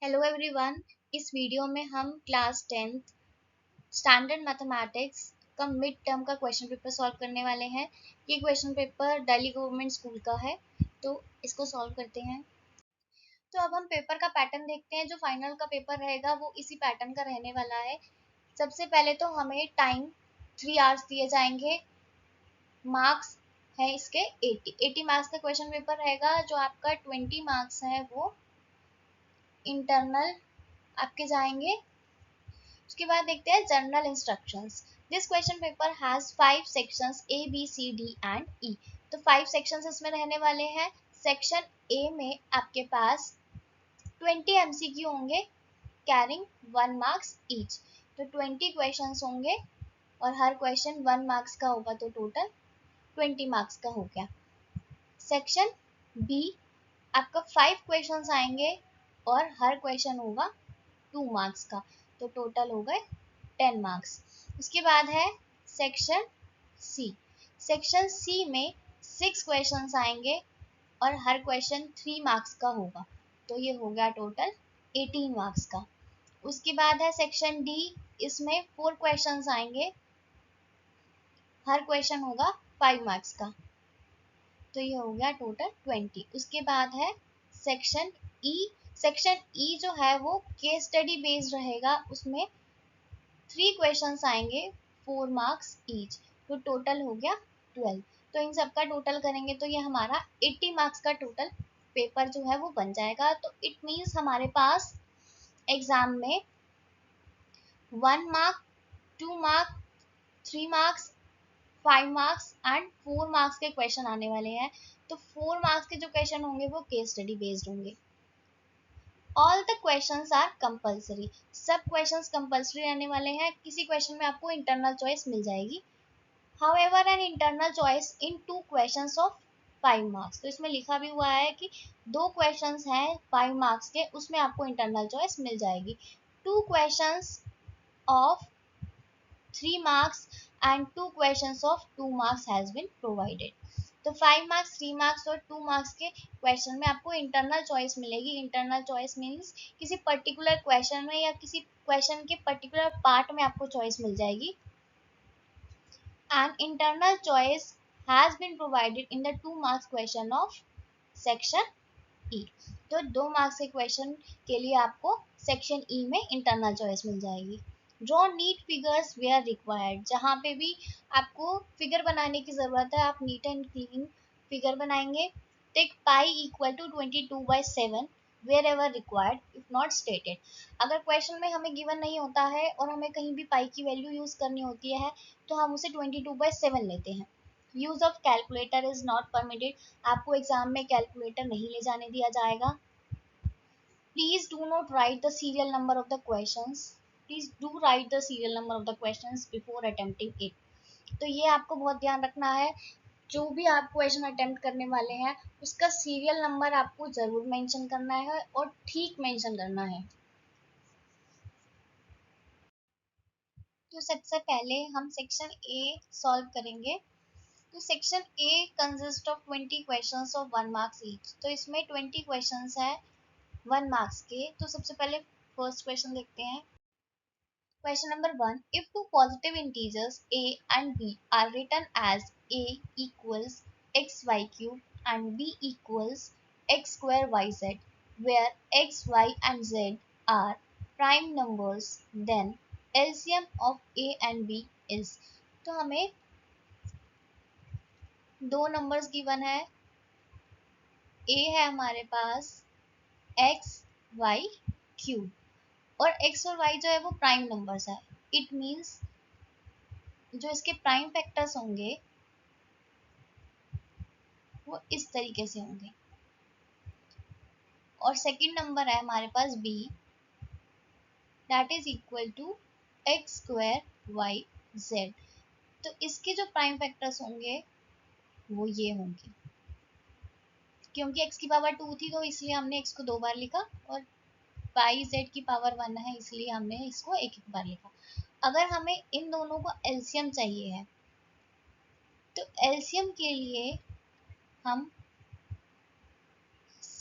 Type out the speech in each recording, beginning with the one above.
Hello everyone. इस video में हम क्लास 10th स्टैंडर्ड मैथमेटिक्स का मिड टर्म का क्वेश्चन पेपर सॉल्व करने वाले हैं। ये question paper Delhi government school का है, तो इसको सॉल्व करते हैं। तो अब हम पेपर का पैटर्न देखते हैं। जो फाइनल का पेपर रहेगा वो इसी पैटर्न का रहने वाला है। सबसे पहले तो हमें टाइम 3 आवर्स दिए जाएंगे। मार्क्स है इसके 80 मार्क्स का क्वेश्चन पेपर रहेगा। जो आपका 20 मार्क्स है वो इंटरनल आपके जाएंगे। उसके बाद देखते हैं general instructions. This question paper has 5 sections A B C D and E। तो 5 सेक्शंस इसमें रहने वाले हैं। सेक्शन A में आपके पास 20 MCQ होंगे कैरिंग 1 मार्क्स ईच। तो 20 क्वेश्चंस होंगे और हर क्वेश्चन 1 मार्क्स का होगा, तो टोटल 20 मार्क्स का हो गया। सेक्शन B आपका 5 क्वेश्चंस आएंगे और हर क्वेश्चन होगा 2 मार्क्स का, तो टोटल हो गए 10 मार्क्स। उसके बाद है सेक्शन सी। सेक्शन सी में 6 क्वेश्चंस आएंगे और हर क्वेश्चन 3 मार्क्स का होगा, तो ये हो गया टोटल 18 मार्क्स का। उसके बाद है सेक्शन डी। इसमें 4 क्वेश्चंस आएंगे, हर क्वेश्चन होगा 5 मार्क्स का, तो ये हो गया टोटल 20। उसके बाद है सेक्शन ई। सेक्शन ई जो है वो केस स्टडी बेस्ड रहेगा। उसमें 3 क्वेश्चंस आएंगे 4 मार्क्स ईच, तो टोटल हो गया 12। तो इन सब का टोटल करेंगे तो ये हमारा 80 मार्क्स का टोटल पेपर जो है वो बन जाएगा। तो इट मीन्स हमारे पास एग्जाम में 1 mark, 2 mark, 3 marks, 5 marks and 4 marks के क्वेश्चन आने वाले हैं। तो 4 मार्क्स के जो क्वेश्चन होंगे वो केस स्टडी बेस्ड होंगे। All the questions are compulsory. सब क्वेश्चंस कंपल्सरी रहने वाले हैं। किसी क्वेश्चन में आपको इंटरनल चॉइस मिल जाएगी। However an internal choice in 2 questions of 5 marks. तो इसमें लिखा भी हुआ है कि 2 क्वेश्चंस हैं 5 मार्क्स के, उसमें आपको इंटरनल चॉइस मिल जाएगी। 2 questions of 3 marks and 2 questions of 2 marks has been provided। तो 5 मार्क्स, 3 मार्क्स और 2 मार्क्स के क्वेश्चन में आपको इंटरनल चॉइस मिलेगी। इंटरनल चॉइस मीन्स किसी पर्टिकुलर क्वेश्चन में या किसी क्वेश्चन के पर्टिकुलर पार्ट में आपको चॉइस मिल जाएगी। And internal choice has been provided in the 2 marks question of section E. तो 2 मार्क्स के क्वेश्चन के लिए आपको सेक्शन ई में इंटरनल चॉइस मिल जाएगी। Draw neat figures where required. जहाँ पे भी आपको फिगर बनाने की ज़रूरत है, आप नीट एंड क्लीन फिगर बनाएंगे। Take pi equal to 22/7 wherever required if not stated. अगर क्वेश्चन में हमें गिवन नहीं होता है और हमें कहीं भी पाई की वैल्यू यूज़ करनी होती है तो हम उसे 22/7 लेते हैं। Use of calculator is not permitted. आपको एग्जाम में कैलकुलेटर नहीं ले जाने दिया जाएगा। Please do not right the serial number of the questions. Please do right the serial number of the questions before attempting it. तो ये आपको बहुत ध्यान रखना है। जो भी आप क्वेश्चन अटेम्प्ट करने वाले हैं उसका सीरियल नंबर आपको जरूर मेंशन करना है और ठीक मेंशन करना है। तो सबसे पहले हम सेक्शन ए सॉल्व करेंगे। तो section A consist of 20 questions of 1 marks each. तो इसमें 20 क्वेश्चंस है 1 मार्क्स के। तो सबसे पहले फर्स्ट क्वेश्चन देखते हैं। Question number 1, if two positive integers a and b are written as a equals xy cube and b equals x square yz, where x, y and z are prime numbers, then LCM of a and b is। तो हमें दो numbers given है। a है हमारे पास x, y cube और x और y जो है वो प्राइम नंबर्स है। इट मीन्स जो इसके प्राइम फैक्टर्स होंगे वो इस तरीके से होंगे। और सेकंड नंबर है हमारे पास b, that is equal to x square y z. तो इसके जो प्राइम फैक्टर्स होंगे वो ये होंगे। क्योंकि x की पावर 2 थी तो इसलिए हमने x को 2 बार लिखा और y z की पावर 1 है इसलिए हमने इसको एक एक बार लिखा। अगर हमें इन दोनों को एलसीएम चाहिए है तो एलसीएम के लिए हम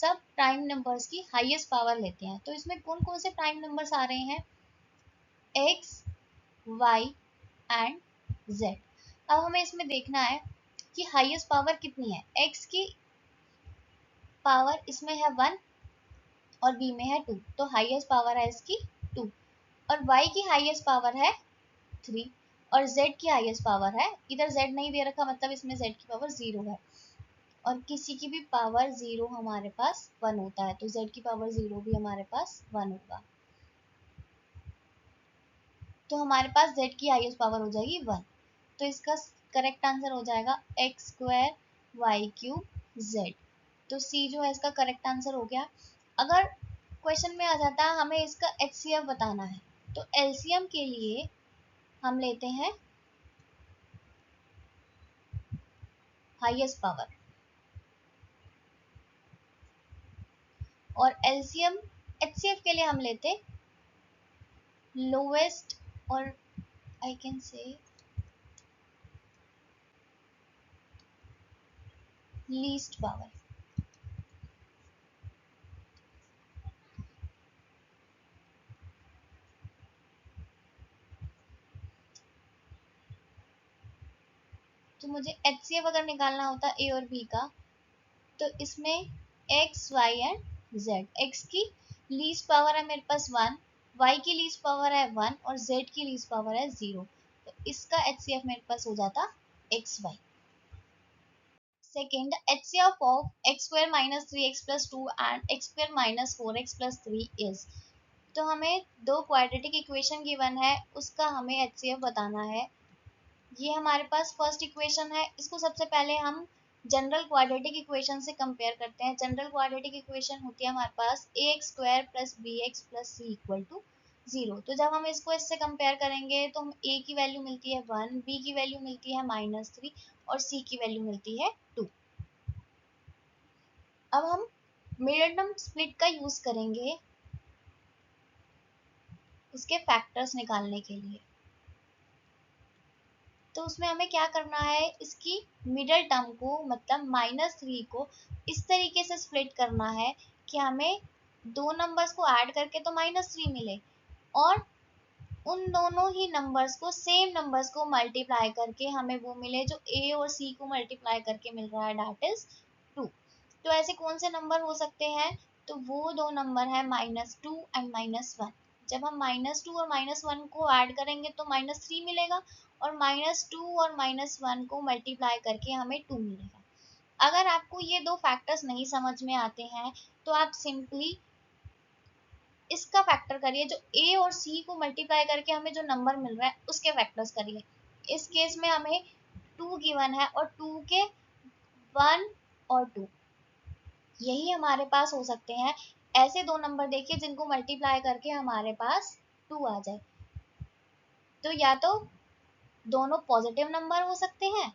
सब प्राइम नंबर्स की हाईएस्ट पावर लेते हैं। तो इसमें कौन कौन से प्राइम नंबर्स आ रहे हैं, x, y एंड z। अब हमें इसमें देखना है कि हाईएस्ट पावर कितनी है। x की पावर इसमें है 1 और b में है 2, तो हाईएस्ट पावर है इसकी 2। और y की हाईएस्ट पावर है 3 और z की हाईएस्ट पावर है, इधर z नहीं दे रखा मतलब इसमें z की पावर 0 है। और किसी की भी पावर 0 हमारे पास 1 होता है, तो z की पावर 0 भी हमारे पास 1 होगा। तो हमारे पास z की हाईएस्ट पावर हो जाएगी 1। तो इसका करेक्ट आंसर हो जाएगा x square y cube z। तो c जो है इसका करेक्ट आंसर हो गया। अगर क्वेश्चन में आ जाता है हमें इसका HCF बताना है, तो LCM के लिए हम लेते हैं हाईएस्ट पावर, और LCM HCF के लिए हम लेते लोवेस्ट और I can say least power. तो मुझे HCF अगर निकालना होता ए और बी का, तो इसमें x, y and z। x की लीस्ट पावर है मेरे पास 1, y की लीस्ट पावर है 1 और z की लीस्ट पावर है 0। तो इसका HCF मेरे पास हो जाता xy। Second, HCF of x square minus 3x plus 2 and x square minus 4x plus 3 is. तो हमें दो क्वाड्रेटिक इक्वेशन गिवन है, उसका हमें HCF बताना है। ये हमारे पास फर्स्ट इक्वेशन है, इसको सबसे पहले हम जनरल क्वाड्रेटिक इक्वेशन से कंपेयर करते हैं। जनरल क्वाड्रेटिक इक्वेशन होती है हमारे पास ax square plus bx plus c equal to 0। तो जब हम इसको इससे कंपेयर करेंगे तो हम a की वैल्यू मिलती है 1, b की वैल्यू मिलती है -3 और c की वैल्यू मिलती है 2। अब हम मिडल टर्म स्प्लिट का यूज करेंगे उसके फैक्टर्स निकालने के लिए। तो उसमें हमें क्या करना है, इसकी मिडल टर्म को मतलब -3 को इस तरीके से स्प्लिट करना है कि हमें दो नंबर्स को ऐड करके तो -3 मिले, और उन दोनों ही नंबर्स को सेम नंबर्स को मल्टीप्लाई करके हमें वो मिले जो a और c को मल्टीप्लाई करके मिल रहा है, दैट इज 2। तो ऐसे कौन से नंबर हो सकते हैं, तो वो दो नंबर है -2 एंड -1। जब हम -2 और -1 को ऐड करेंगे तो -3 मिलेगा, और -2 और -1 को मल्टीप्लाई करके हमें 2 मिलेगा। अगर आपको ये दो फैक्टर्स नहीं समझ में आते हैं तो आप सिंपली इसका फैक्टर करिए, जो a और c को मल्टीप्लाई करके हमें जो नंबर मिल रहा है उसके फैक्टर्स करिए। इस केस में हमें 2 गिवन है और 2 के 1 और 2 यही हमारे पास हो सकते हैं। ऐसे दो नंबर देखिए जिनको मल्टीप्लाई करके हमारे पास 2 आ जाए। तो या तो दोनों पॉजिटिव नंबर हो सकते हैं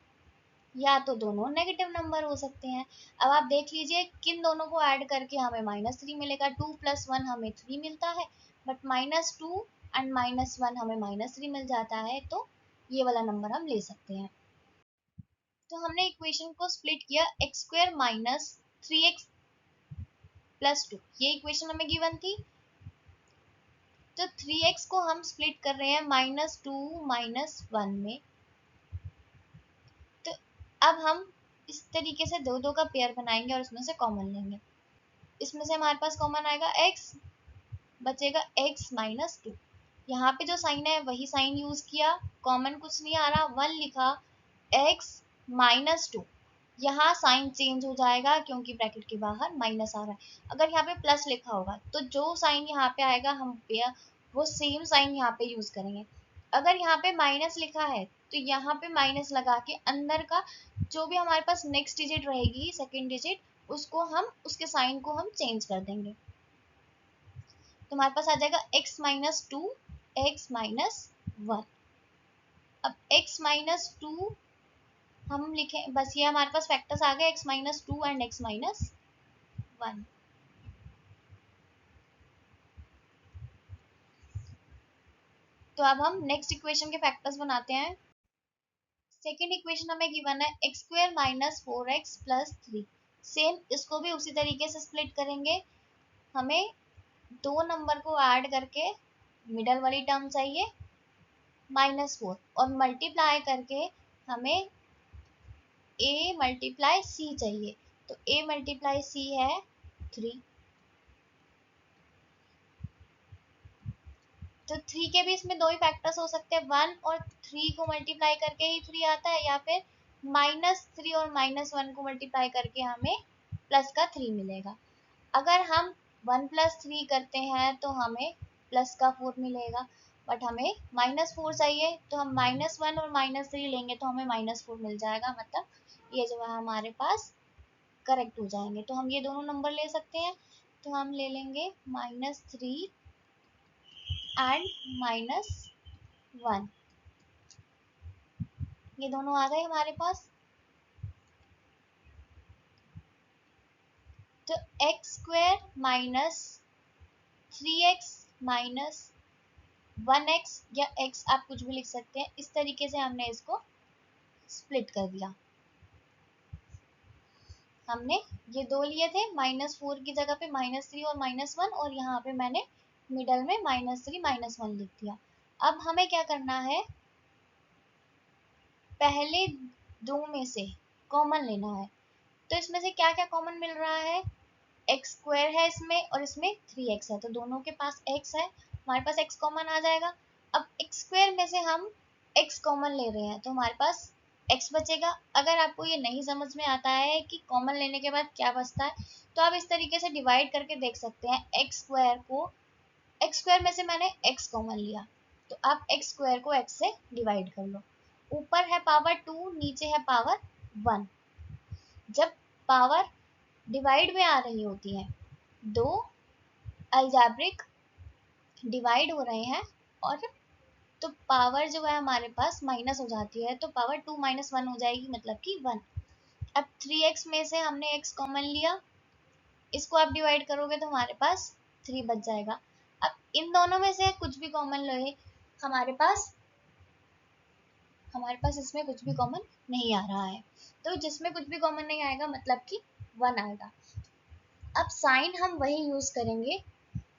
या तो दोनों नेगेटिव नंबर हो सकते हैं। अब आप देख लीजिए किन दोनों को ऐड करके हमें -3 मिलेगा। 2 + 1 हमें 3 मिलता है, बट -2 एंड -1 हमें -3 मिल जाता है, तो ये वाला नंबर हम ले सकते हैं। तो हमने इक्वेशन को स्प्लिट किया x square minus 3x plus 2, ये इक्वेशन हमें गिवन थी। तो 3x को हम स्प्लिट कर रहे हैं -2 -1 में। तो अब हम इस तरीके से दो दो का पेयर बनाएंगे और उसमें से कॉमन लेंगे। इसमें से हमारे पास कॉमन आएगा x, बचेगा x -2। यहाँ पे जो साइन है वही साइन यूज किया, कॉमन कुछ नहीं आ रहा, 1 लिखा, x -2। यहाँ साइन चेंज हो जाएगा क्योंकि ब्रैकेट के बाहर माइनस आ रहा है। अगर यहाँ पे प्लस लिखा होगा तो जो साइन यहाँ पे आएगा हम वो सेम साइन यहाँ पे यूज करेंगे। अगर यहाँ पे माइनस लिखा है तो यहाँ पे माइनस लगा के अंदर का जो भी हमारे पास नेक्स्ट डिजिट रहेगी, सेकेंड डिजिट, उसको हम उसके साइन को हम चेंज कर देंगे। तो हमारे पास आ जाएगा x -2 x -1। अब x -2 हम लिखे, बस ये हमारे पास फैक्टर्स आ गए, x -2 एंड x -1। तो अब हम नेक्स्ट इक्वेशन के फैक्टर्स बनाते हैं। सेकेंड इक्वेशन हमें गिवन है x square -4x plus 3। Same इसको भी उसी तरीके से स्प्लिट करेंगे। हमें दो नंबर को ऐड करके मिडल वाली टर्म चाहिए -4, और मल्टीप्लाई करके हमें a मल्टीप्लाई c चाहिए। तो a मल्टीप्लाई c है 3। तो 3 के भी इसमें दो ही फैक्टर्स हो सकते हैं, 1 और 3 को मल्टीप्लाई करके ही 3 आता है, या फिर -3 और -1 को मल्टीप्लाई करके हमें प्लस का 3 मिलेगा। अगर हम 1 + 3 करते हैं तो हमें प्लस का 4 मिलेगा, बट हमें -4 चाहिए, तो हम -1 और -3 लेंगे तो हमें -4 मिल जाएगा। मतलब ये जो है हमारे पास करेक्ट हो जाएंगे। तो हम ये दोनों नंबर ले सकते हैं। तो हम ले लेंगे -3 एंड -1, ये दोनों आ गए हमारे पास। तो x² -3x -1x, या x आप कुछ भी लिख सकते हैं, इस तरीके से हमने इसको स्प्लिट कर दिया। हमने ये दो लिए थे, -4 की जगह पे -3 और -1, और यहाँ पे मैंने मिडल में -3 -1 लिख दिया। अब हमें क्या करना है, पहले दो में से कॉमन लेना है। तो इसमें से क्या क्या कॉमन मिल रहा है, x² है इसमें और इसमें 3x है, तो दोनों के पास x है, हमारे पास x कॉमन आ जाएगा। अब x² में से हम x कॉमन ले रहे हैं तो हमारे पास x बचेगा। अगर आपको ये नहीं समझ में आता है कि कॉमन लेने के बाद क्या बचता है, तो आप इस तरीके से डिवाइड करके देख सकते हैं। x² में से मैंने x कॉमन लिया, तो आप x² को x से डिवाइड कर लो। ऊपर है पावर 2, नीचे है पावर 1। जब पावर डिवाइड में आ रही होती है, दो अलजेब्रिक डिवाइड हो रहे हैं, और तो पावर जो है हमारे पास माइनस हो जाती है, तो पावर 2 - 1 हो जाएगी, मतलब कि 1। अब 3x में से हमने x कॉमन लिया, इसको आप डिवाइड करोगे तो हमारे पास 3 बच जाएगा। अब इन दोनों में से कुछ भी कॉमन लो, हमारे पास इसमें कुछ भी कॉमन नहीं आ रहा है, तो जिसमें कुछ भी कॉमन नहीं आएगा मतलब कि 1 आएगा। अब साइन हम वही यूज करेंगे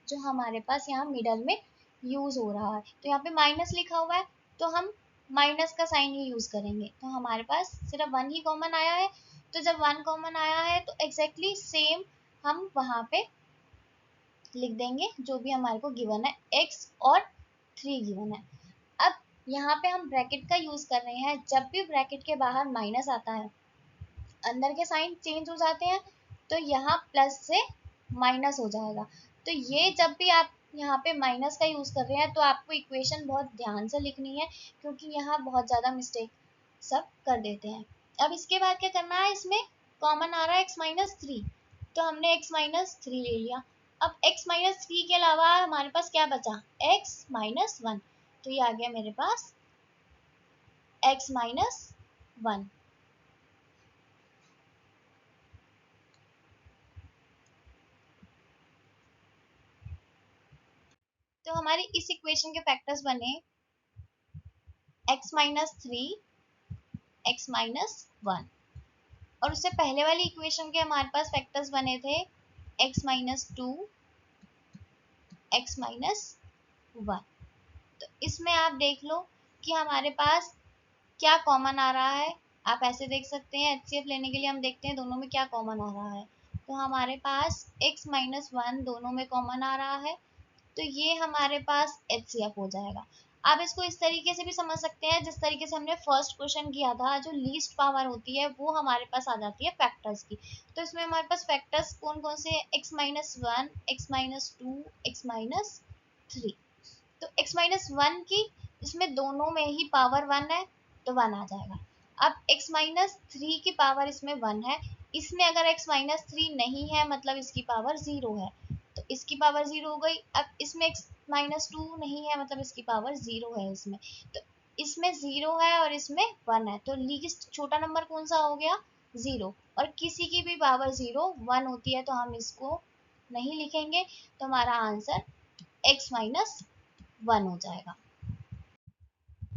जो हमारे पास यहाँ मिडल में यूज हो रहा है। तो यहाँ पे माइनस लिखा हुआ है, तो हम माइनस का साइन ही यूज करेंगे। तो हमारे पास सिर्फ 1 ही कॉमन आया है, तो जब 1 कॉमन आया है तो एग्जैक्टली सेम हम वहां पे लिख देंगे जो भी हमारे को गिवन है, x और 3 गिवन है। अब यहाँ पे हम ब्रैकेट का यूज कर रहे हैं, जब भी ब्रैकेट के बाहर माइनस आता है अंदर के साइन चेंज हो जाते हैं, तो यहाँ प्लस से माइनस हो जाएगा। तो ये जब भी आप यहाँ पे माइनस का यूज कर रहे हैं तो आपको इक्वेशन बहुत ध्यान से लिखनी है, क्योंकि यहाँ बहुत ज्यादा मिस्टेक सब कर देते हैं। अब इसके बाद क्या करना है, इसमें कॉमन आ रहा है x-3, तो हमने x-3 ले लिया। अब x-3 के अलावा हमारे पास क्या बचा, x-1, तो ये आ गया मेरे पास x-1। तो हमारी इस इक्वेशन के फैक्टर्स बने x-3, x-1, और उससे पहले वाली इक्वेशन के हमारे पास फैक्टर्स बने थे x-2, x-1। तो इसमें आप देख लो कि हमारे पास क्या कॉमन आ रहा है। आप ऐसे देख सकते हैं, एचसीएफ लेने के लिए हम देखते हैं दोनों में क्या कॉमन आ रहा है। तो हमारे पास x-1 दोनों में कॉमन आ रहा है, तो ये हमारे पास एचसीएफ हो जाएगा। आप इसको इस तरीके से भी समझ सकते हैं, जिस तरीके से हमने फर्स्ट क्वेश्चन किया था, जो लीस्ट पावर होती है वो हमारे पास आ जाती है फैक्टर्स की। तो इसमें हमारे पास फैक्टर्स कौन कौन से हैं, x-1, x-2, x-3। तो x-1 की इसमें दोनों में ही पावर 1 है, तो 1 आ जाएगा। अब x-3 की पावर इसमें 1 है, इसमें अगर x-3 नहीं है मतलब इसकी पावर 0 है, तो इसकी पावर 0 हो गई। अब इसमें x-2 नहीं है मतलब इसकी पावर 0 है इसमें, तो इसमें 0 है और इसमें 1 है, तो लीस्ट छोटा नंबर कौन सा हो गया, 0। और किसी की भी पावर 0 1 होती है तो हम इसको नहीं लिखेंगे, तो हमारा आंसर x-1 हो जाएगा।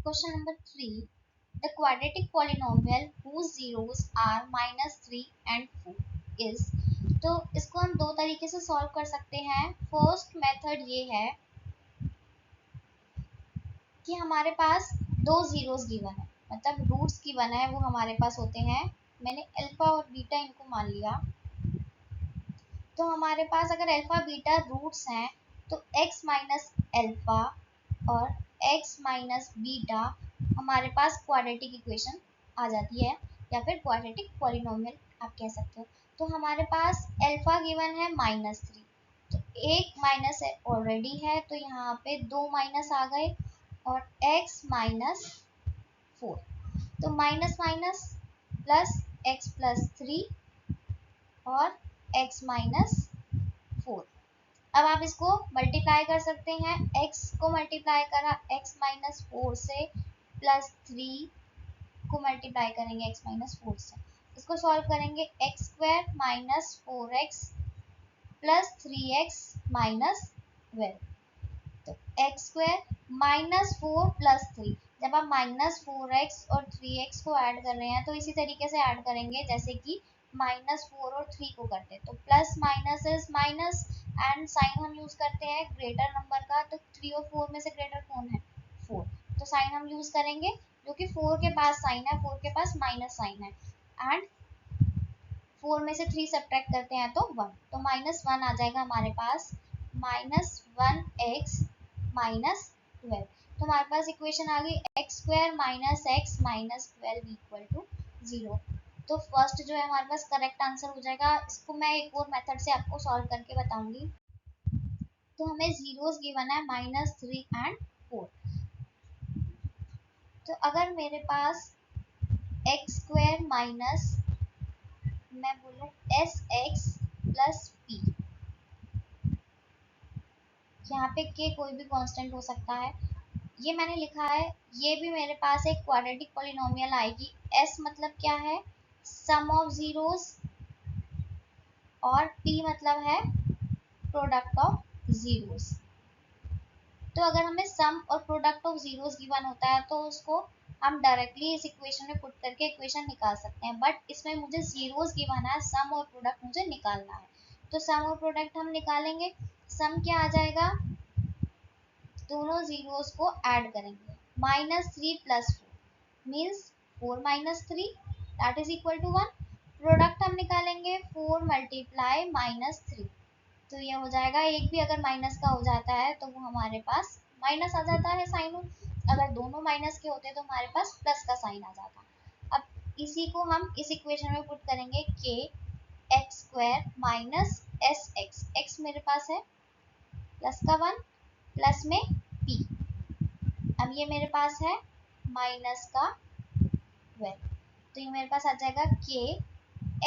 Question number 3. The quadratic polynomial whose zeros are -3 and 4 is, तो इसको हम दो तरीके से सॉल्व कर सकते हैं। फर्स्ट मेथड ये है कि हमारे पास दो जीरोस गिवन है, मतलब रूट्स गिवन है, वो हमारे पास होते हैं, मैंने अल्फा और बीटा इनको मान लिया। तो हमारे पास अगर अल्फा बीटा रूट्स हैं तो x माइनस अल्फा और x माइनस बीटा हमारे पास क्वाड्रेटिक इक्वेशन आ जाती है, या फिर क्वाड्रेटिक पॉलिनोमियल आप कह सकते हो। तो हमारे पास अल्फा गिवन है -3, तो एक माइनस ऑलरेडी है, तो यहाँ पे दो माइनस आ गए, और x माइनस 4, तो minus minus plus x plus 3 और x माइनस 4। अब आप इसको मल्टीप्लाई कर सकते हैं, x को मल्टीप्लाई करा x माइनस 4 से, प्लस 3 को मल्टीप्लाई करेंगे x माइनस 4 से, इसको सॉल्व करेंगे x square minus 4x plus 3x minus 12। तो एक्स स्क्वायर माइनस 4 प्लस 3, जब आप माइनस 4x और 3x को ऐड कर रहे हैं तो इसी तरीके से ऐड करेंगे जैसे कि माइनस 4 और 3 को करते हैं। तो plus minus is minus, and sign हम यूज करते हैं ग्रेटर नंबर का, तो 3 और 4 में से ग्रेटर कौन है? 4, तो साइन हम यूज करेंगे जो कि 4 के पास साइन है, 4 के पास माइनस साइन है, एंड 4 में से 3 सब्ट्रैक्ट करते हैं तो 1, तो -1 आ जाएगा हमारे पास, -1x माइनस 12। तो हमारे पास इक्वेशन आ गई x square minus x minus 12 equal to 0। तो फर्स्ट जो है हमारे पास करेक्ट आंसर हो जाएगा। इसको मैं एक और मेथड से आपको सॉल्व करके बताऊंगी। तो हमें जीरोस गिवन है -3 एंड 4। तो अगर मेरे पास एक्स स्क्वायर माइनस, मैं बोलूँ एस एक्स प्लस पी, यहाँ पे के कोई भी कांस्टेंट हो सकता है, ये मैंने लिखा है, ये भी मेरे पास एक क्वाड्रेटिक पॉलिनोमियल आएगी। एस मतलब क्या है? सम ऑफ जीरोस, और पी मतलब है प्रोडक्ट ऑफ जीरोस। तो अगर हमें सम और प्रोडक्ट ऑफ जीरोस गिवन होता है तो उसको हम डायरेक्टली इस इक्वेशन में पुट करके इक्वेशन निकाल सकते हैं, बट इसमें मुझे जीरोस गिवन है, सम और प्रोडक्ट मुझे निकालना है। तो सम और प्रोडक्ट हम निकालेंगे। सम क्या आ जाएगा? दोनों जीरोस को ऐड करेंगे, -3 plus 4 means 4 minus 3 that is equal to 1। Product हम निकालेंगे 4 मल्टीप्लाई -3, तो ये हो जाएगा, एक भी अगर माइनस का हो जाता है तो वो हमारे पास माइनस आ जाता है साइन, अगर दोनों माइनस के होते तो हमारे पास प्लस का साइन आ जाता। अब इसी को हम इस इक्वेशन में पुट करेंगे, के x square minus S x, x मेरे पास है प्लस का 1 प्लस में पी, अब ये मेरे पास है माइनस का 12, तो ये मेरे पास आ जाएगा के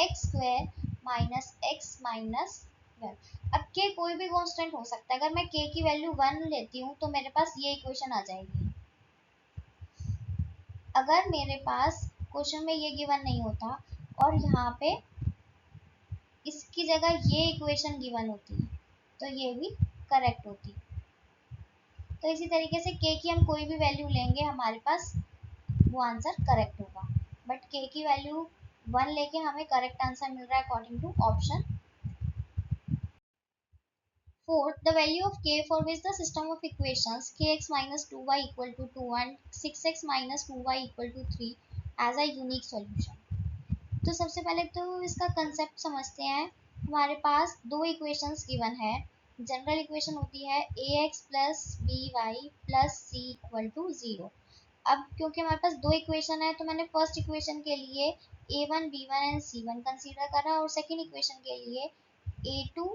x square minus x minus 12। अब के कोई भी कांस्टेंट हो सकता है, अगर मैं के की वैल्यू 1 लेती हूँ तो मेरे पास ये इक्वेशन आ जाएगी। अगर मेरे पास क्वेश्चन में ये गिवन नहीं होता और यहाँ पे इसकी जगह ये इक्वेशन गिवन होती तो ये भी करेक्ट होती। तो इसी तरीके से के की हम कोई भी वैल्यू लेंगे हमारे पास वो आंसर करेक्ट होगा, बट के की वैल्यू 1 लेके हमें करेक्ट आंसर मिल रहा है according to option 4, the value of k for which the system of equations kx minus 2y equal to 2 and 6x minus 2y equal to 3 as a unique solution। तो सबसे पहले तो इसका कंसेप्ट समझते हैं। हमारे पास दो इक्वेशंस गिवन है। जनरल इक्वेशन होती है ax plus by plus c equal to 0। अब क्योंकि हमारे पास दो इक्वेशन है तो मैंने फर्स्ट इक्वेशन के लिए a1 b1 and c1 consider करा, और सेकंड इक्वेशन के लिए a2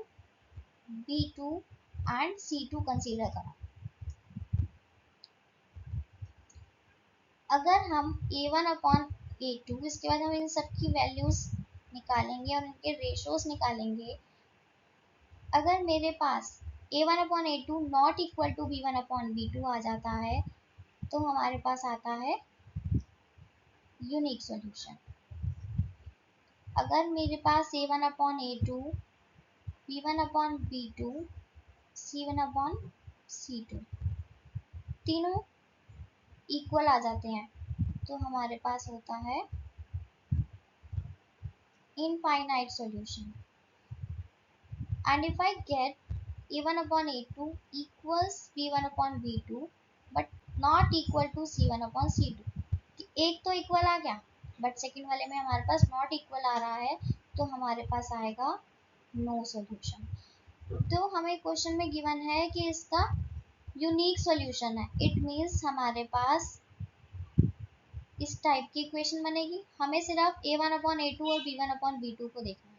b2 and c2 consider करा। अगर हम a1 अपॉन a2, इसके बाद हम इन सब की वैल्यूज निकालेंगे और इनके रेशियोज निकालेंगे। अगर मेरे पास a1 upon a2 not equal to b1 upon b2 आ जाता है तो हमारे पास आता है यूनिक सॉल्यूशन। अगर मेरे पास a1 upon a2 b1 upon b2 c1 upon c2 तीनों इक्वल आ जाते हैं तो हमारे पास होता है infinite solution. And if I get a1 upon a2 equals b1 upon b2 but not equal to c1 upon c2, एक तो इक्वल आ गया बट सेकंड वाले में हमारे पास नॉट इक्वल आ रहा है, तो हमारे पास आएगा नो सॉल्यूशन। तो हमें क्वेश्चन में गिवन है कि इसका यूनिक सॉल्यूशन है, इट मींस हमारे पास इस टाइप की इक्वेशन बनेगी। हमें सिर्फ a1 अपॉन a2 और b1 अपॉन b2 को देखना है।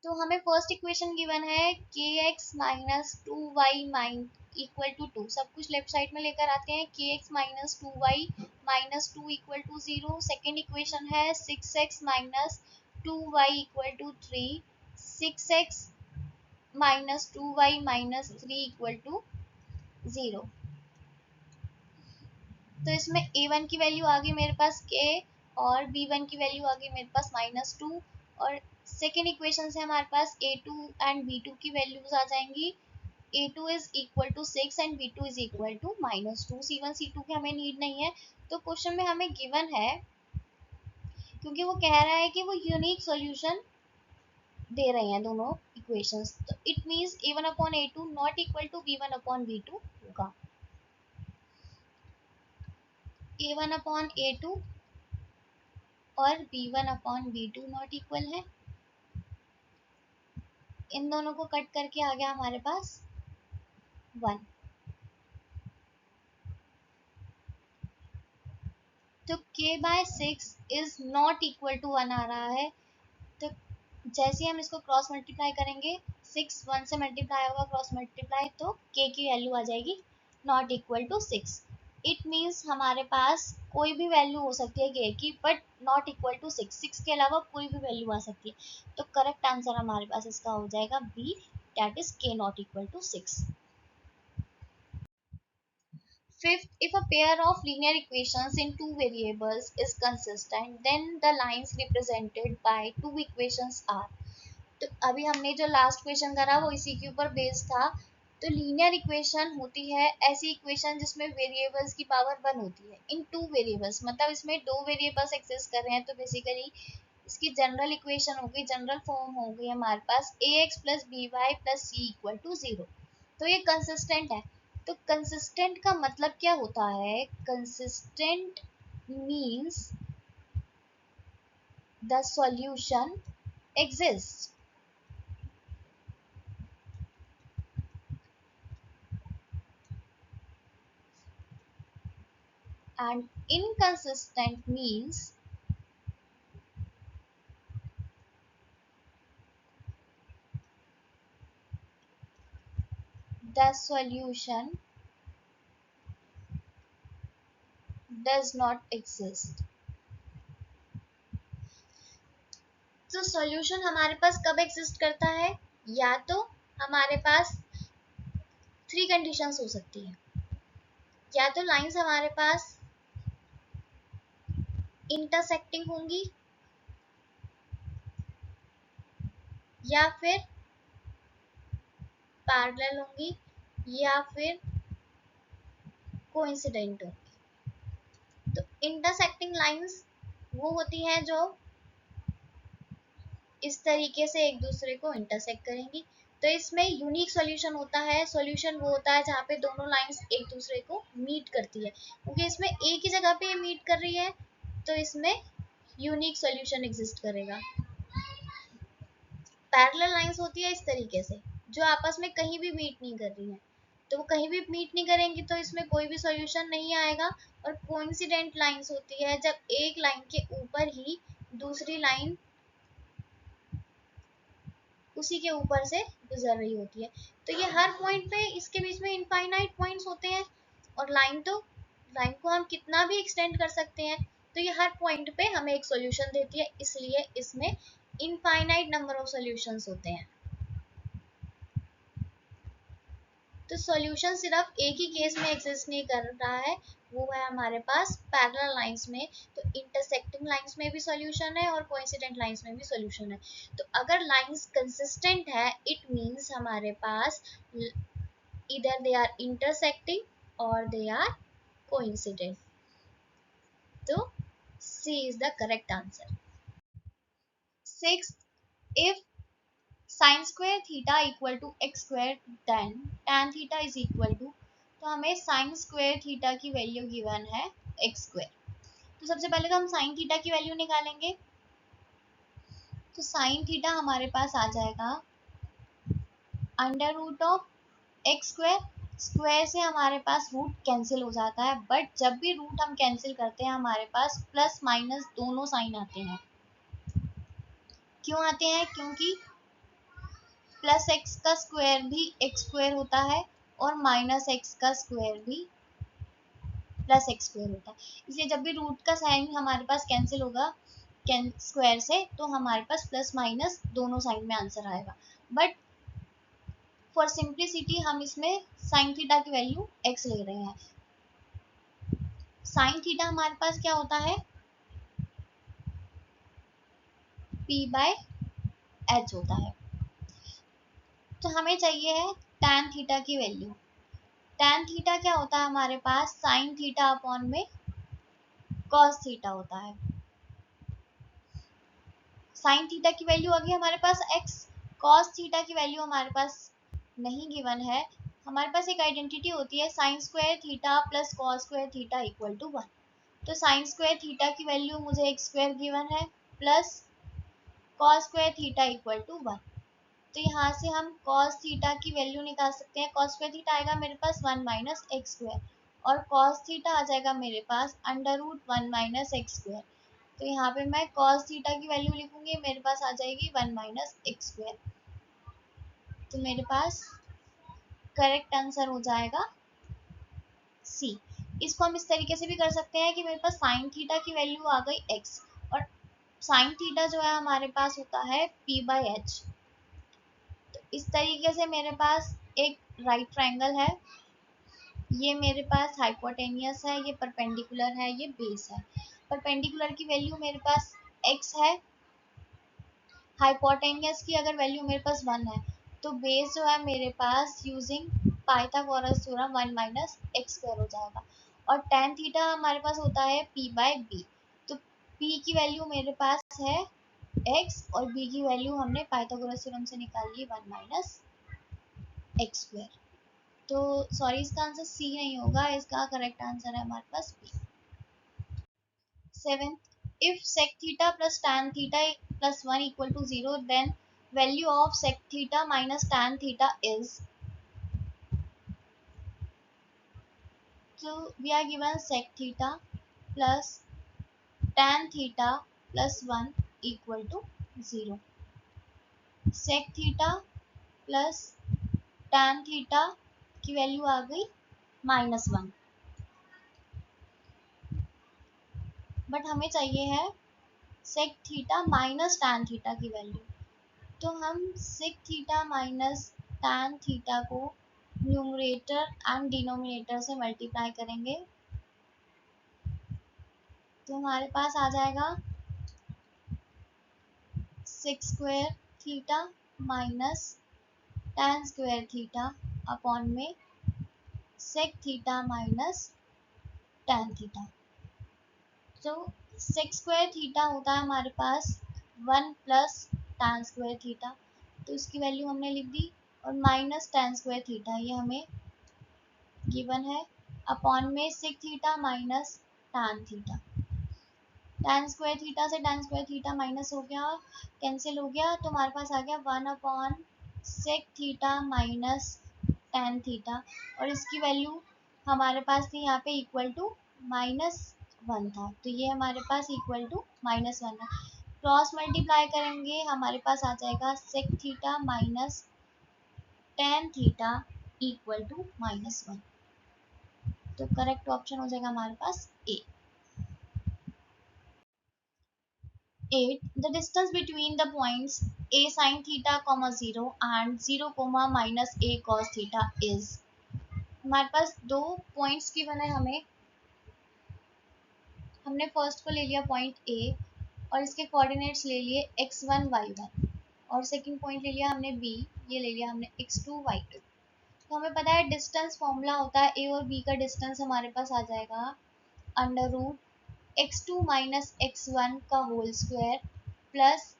तो हमें फर्स्ट इक्वेशन गिवन है kx minus two y equal to two. सब कुछ लेफ्ट साइड में लेकर आते हैं। kx minus two y minus two equal to zero. Second equation है 6x minus two y equal to three. 6x minus two y minus three equal to zero. तो इसमें a1 की वैल्यू आ गई मेरे पास k और b1 की value आ गई मेरे पास माइनस टू। और सेकेंड इक्वेशन से हमारे पास a2 एंड b2 की वैल्यूज आ जाएंगी। a2 is equal to 6 and b2 is equal to minus two. c1 c2 की हमें नीड नहीं है। तो क्वेश्चन में हमें गिवन है क्योंकि वो कह रहा है कि वो यूनिक सॉल्यूशन दे रहे हैं दोनों इक्वेशंस, तो it means a1 upon a2 not equal to b1 upon b2 होगा। a1 अपॉन a2 और b1 upon b2 not equal है। इन दोनों को कट करके आ गया हमारे पास 1। तो k by six is not equal to 1 आ रहा है। तो जैसे ही हम इसको क्रॉस मल्टीप्लाई करेंगे, 6 1 से मल्टीप्लाई होगा क्रॉस मल्टीप्लाई, तो k की वैल्यू आ जाएगी not equal to 6। It means हमारे पास कोई भी वैल्यू हो सकती है k की बट नॉट इक्वल टू 6। 6 के अलावा कोई भी वैल्यू आ सकती है। तो करेक्ट आंसर हमारे पास इसका हो जाएगा B, that is k not equal to 6। Fifth, if a pair of linear equations in two variables is consistent, then the lines represented by two equations are। तो अभी हमने जो लास्ट क्वेश्चन करा वो इसी के ऊपर बेस्ड था। तो लीनियर इक्वेशन होती है ऐसी इक्वेशन जिसमें वेरिएबल्स की पावर वन होती है इन टू वेरिएबल्स, मतलब इसमें दो वेरिएबल्स एक्सिस्ट कर रहे हैं। तो बेसिकली इसकी जनरल इक्वेशन हो गई, जनरल फॉर्म हो गई हमारे पास a x plus b y plus c equal to zero. तो ये कंसिस्टेंट है। तो कंसिस्टेंट का मतलब क्या होता है? Consistent means the solution exists, and inconsistent means the solution does not exist। तो सॉल्यूशन हमारे पास कब एग्जिस्ट करता है? या तो हमारे पास थ्री कंडीशंस हो सकती है, या तो लाइंस हमारे पास इंटरसेक्टिंग होंगी, या फिर पैरेलल होंगी, या फिर कोइंसिडेंट होंगी। तो इंटरसेक्टिंग लाइंस वो होती हैं जो इस तरीके से एक दूसरे को इंटरसेक्ट करेंगी। तो इसमें यूनिक सॉल्यूशन होता है। सॉल्यूशन वो होता है जहाँ पे दोनों लाइंस एक दूसरे को मीट करती है, क्योंकि इसमें एक ही जगह पे मीट कर रही है, तो इसमें यूनिक सॉल्यूशन एग्जिस्ट करेगा। पैरेलल लाइंस होती है इस तरीके से जो आपस में कहीं भी मीट नहीं कर रही है, तो वो कहीं भी मीट नहीं करेंगी, तो इसमें कोई भी सॉल्यूशन नहीं आएगा। और कोइंसिडेंट लाइंस होती है जब एक लाइन के ऊपर ही दूसरी लाइन उसी के ऊपर से गुजर रही होती है। तो ये हर पॉइंट पे इसके बीच में इनफाइनाइट पॉइंट्स होते हैं, और लाइन को हम कितना भी एक्सटेंड कर सकते हैं। तो ये हर पॉइंट पे हमें एक सॉल्यूशन देती है, इसलिए इसमें इनफाइनाइट नंबर ऑफ सॉल्यूशंस होते हैं। तो सॉल्यूशन सिर्फ एक ही केस में एग्जिस्ट नहीं कर रहा है, वो है हमारे पास पैरेलल लाइंस में। तो इंटरसेक्टिंग लाइंस में भी सॉल्यूशन है और कोइंसिडेंट लाइंस में भी सॉल्यूशन है। तो अगर लाइंस कंसिस्टेंट है, इट मींस हमारे पास इधर दे आर इंटरसेक्टिंग और दे आर कोइंसिडेंट। तो C is the correct answer. Sixth, if sin square theta equal to x square then tan theta is equal to, तो हमें sin स्क्वायर थीटा की value given है x square. तो सबसे पहले तो हम sin थीटा की वैल्यू निकालेंगे। तो sin थीटा हमारे पास आ जाएगा under root of x square. Square से हमारे पास रूट कैंसिल हो जाता है, बट जब भी रूट हम कैंसिल करते हैं हमारे पास प्लस माइनस दोनों साइन आते हैं। क्यों आते हैं? क्योंकि प्लस एक्स का स्क्वायर भी एक्स स्क्वायर होता है और माइनस एक्स का स्क्वायर भी प्लस एक्स स्क्वायर होता है। इसलिए जब भी रूट का साइन हमारे पास कैंसिल होगा स्क्वायर से, तो हमारे पास प्लस माइनस दोनों साइन में आंसर आएगा। बट फॉर सिंप्लिसिटी हम इसमें साइन थीटा की वैल्यू एक्स ले रहे हैं। साइन थीटा हमारे पास क्या होता है? पी बाय एच होता है। तो हमें चाहिए है tan थीटा की वैल्यू। tan थीटा क्या होता है हमारे पास? साइन थीटा अपॉन में cos थीटा होता है। साइन थीटा की वैल्यू आ गई हमारे पास x, cos थीटा की वैल्यू हमारे पास नहीं गिवन है। हमारे पास एक आइडेंटिटी होती है sine square theta plus cos square theta equal to 1। तो साइन स्क्वायर थीटा की वैल्यू मुझे x स्क्वायर गिवन है plus cos square theta equal to 1। तो यहाँ से हम cos थीटा की वैल्यू निकाल सकते हैं। cos स्क्वायर थीटा आएगा मेरे पास 1 माइनस एक्स स्क्वायर और cos थीटा आ जाएगा मेरे पास under root 1 minus x square. तो यहाँ पे मैं cos थीटा की वैल्यू लिखूंगी, मेरे पास आ जाएगी 1 माइनस एक्स स्क्वायर। तो मेरे पास करेक्ट आंसर हो जाएगा सी। इसको हम इस तरीके से भी कर सकते हैं कि मेरे पास साइन थीटा की वैल्यू आ गई x और साइन थीटा जो है हमारे पास होता है p बाई एच। इस तरीके से मेरे पास एक राइट ट्रायंगल है, ये मेरे पास हाइपोटेनियस है, ये परपेंडिकुलर है, ये बेस है। परपेंडिकुलर की वैल्यू मेरे पास x है, हाइपोटेनियस की अगर वैल्यू मेरे पास 1 है, तो बेस जो है मेरे पास using Pythagoras theorem 1 minus x square हो जाएगा। और tan थीटा हमारे पास होता है p बाय बी। तो p की वैल्यू मेरे पास है x और b की वैल्यू हमने पाइथागोरस थ्योरम से निकाल ली 1 माइनस एक्स स्क्वायर। तो सॉरी, इसका आंसर सी नहीं होगा, इसका करेक्ट आंसर है हमारे पास B. Seventh, if sec theta plus tan theta plus 1 equal to 0, then value of sec theta minus tan theta is, so we are given sec theta plus tan theta plus 1 equal to 0। sec theta plus tan theta की value आ गई -1, but हमें चाहिए है sec theta minus tan theta की value. तो हम sec theta minus tan theta को numerator and denominator से मल्टीप्लाई करेंगे, तो हमारे पास आ जाएगा sec square theta minus tan square theta upon में sec theta minus tan theta. तो sec स्क्वायर थीटा होता है हमारे पास 1 प्लस tan स्क्वायर थीटा, तो इसकी वैल्यू हमने लिख दी, और माइनस tan स्क्वायर थीटा ये हमें गिवन है अपॉन में sec theta minus tan theta. tan square theta से tan स्क्वायर थीटा माइनस हो गया, कैंसिल हो गया, तो हमारे पास आ गया 1 upon sec theta minus tan theta, और इसकी वैल्यू हमारे पास थी यहाँ पे इक्वल टू -1 था, तो ये हमारे पास इक्वल टू -1 है। क्रॉस मल्टीप्लाई करेंगे हमारे पास आ जाएगा sec theta minus tan theta equal to -1। तो करेक्ट ऑप्शन हो जाएगा हमारे पास ए। 8, the distance between the points a sin theta comma 0 and 0 comma minus a cos theta is, हमारे पास दो पॉइंट्स गिवन है हमें। हमने फर्स्ट को ले लिया पॉइंट ए और इसके कोऑर्डिनेट्स ले लिए x1 y1, और सेकंड पॉइंट ले लिया हमने बी, ये ले लिया हमने x2 y2। तो हमें पता है डिस्टेंस फॉर्मूला होता है ए और बी का डिस्टेंस हमारे पास आ जाएगा under root x2 minus x1 का whole square plus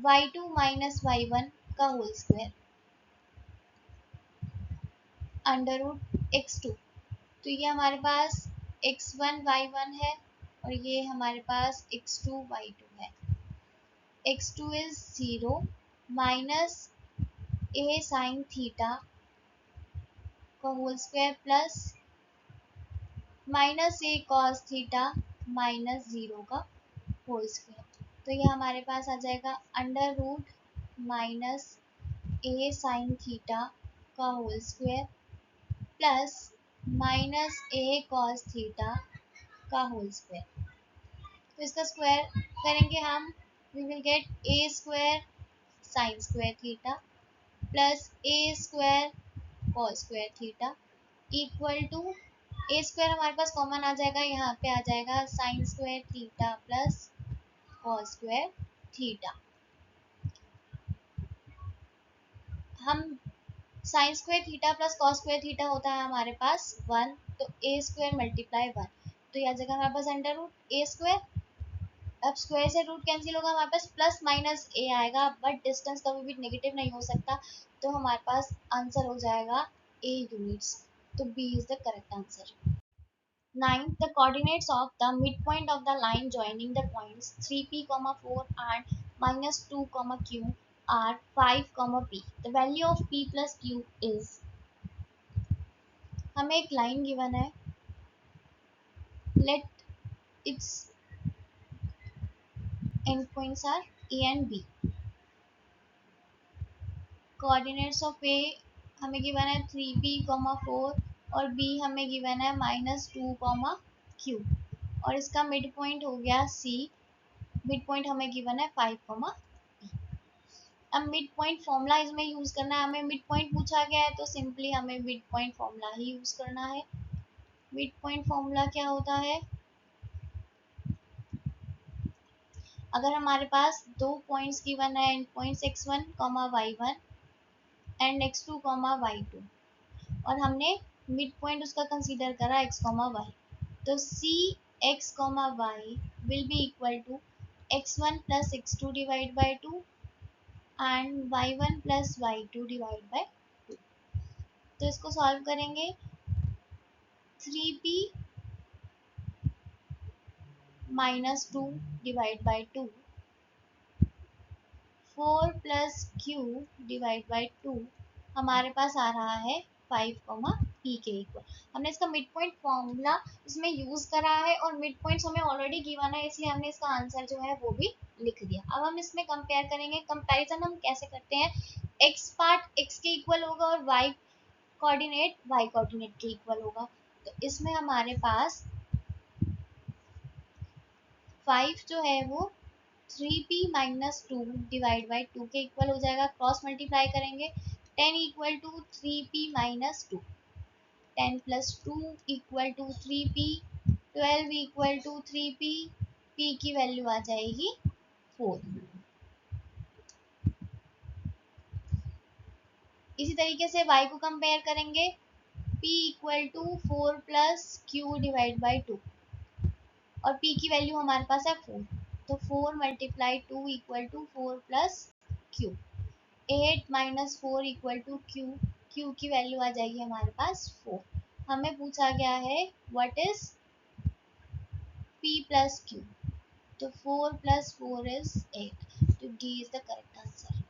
y2 minus y1 का whole square under root x2। तो ये हमारे पास x1 y1 है और ये हमारे पास x2 y2 है। x2 is 0 minus a sine theta का whole square plus minus a cos theta minus 0 का होल स्क्वायर। तो ये हमारे पास आ जाएगा under root minus a sine theta का whole square plus minus a cos theta का होल स्क्वायर। तो इसका स्क्वायर करेंगे हम, we will get a square sine square theta plus a square cos square theta equal to a square हमारे पास common आ जाएगा, यहाँ पे आ जाएगा sine square theta plus cos square theta. हम sine square theta plus cos square theta होता है हमारे पास 1, तो ए स्क्वायर मल्टीप्लाई 1, तो यह आ जाएगा हमारे पास अंडर रूट ए स्क्वायर। अब स्क्वायर से रूट कैंसिल होगा, हमारे पास प्लस माइनस ए आएगा, बट डिस्टेंस कभी भी नेगेटिव नहीं हो सकता, तो हमारे पास आंसर हो जाएगा ए यूनिट्स। तो B is the correct answer. 9. The coordinates of the midpoint of the line joining the points 3p, 4 and minus 2, q are 5, p. The value of p plus q is, हमें एक line given है, let its endpoints are a and b. Coordinates of a हमें given है 3p, 4 और b हमें given है -2, q और इसका मिड पॉइंट हो गया c। मिड पॉइंट हमें गिवन है 5, p। अब मिड पॉइंट फॉर्मूला इसमें यूज करना है, हमें मिड पॉइंट पूछा गया है तो सिंपली हमें मिड पॉइंट फॉर्मूला ही यूज करना है। मिड पॉइंट फॉर्मूला क्या होता है, अगर हमारे पास दो पॉइंट्स गिवन है, and points x1, y1 and x2, y2 और हमने मिड पॉइंट उसका कंसीडर करा x, y, तो c x, y will be equal to x1 plus x2 divide by 2 and y1 plus y2 divide by 2। तो इसको solve करेंगे, 3p minus 2 divide by 2, 4 plus q divide by 2 हमारे पास आ रहा है 5, p के इक्वल। हमने इसका मिड पॉइंट फॉर्मूला इसमें यूज करा है और मिड पॉइंट्स हमें ऑलरेडी गिवन है, इसलिए हमने इसका आंसर जो है वो भी लिख दिया। अब हम इसमें कंपेयर करेंगे, कंपैरिजन हम कैसे करते हैं, x पार्ट x के इक्वल होगा और y कोऑर्डिनेट y कोऑर्डिनेट के इक्वल होगा। तो इसमें हमारे पास 5 जो है वो 3p माइनस 2 डिवाइड बाई 2 के इक्वल हो जाएगा, क्रॉस मल्टीप्लाई करेंगे, 10 equal to 3p minus 2, 10 plus 2 equal to 3p, 12 equal to 3p, p की वैल्यू आ जाएगी 4। इसी तरीके से y को कंपेयर करेंगे, p equal to 4 plus q divide by 2 और p की वैल्यू हमारे पास है 4, तो 4 multiply 2 equal to 4 plus q, 8 minus 4 equal to q, q की वैल्यू आ जाएगी हमारे पास 4। हमें पूछा गया है what is p plus q, तो 4 प्लस 4 इज 8, तो d is the correct answer.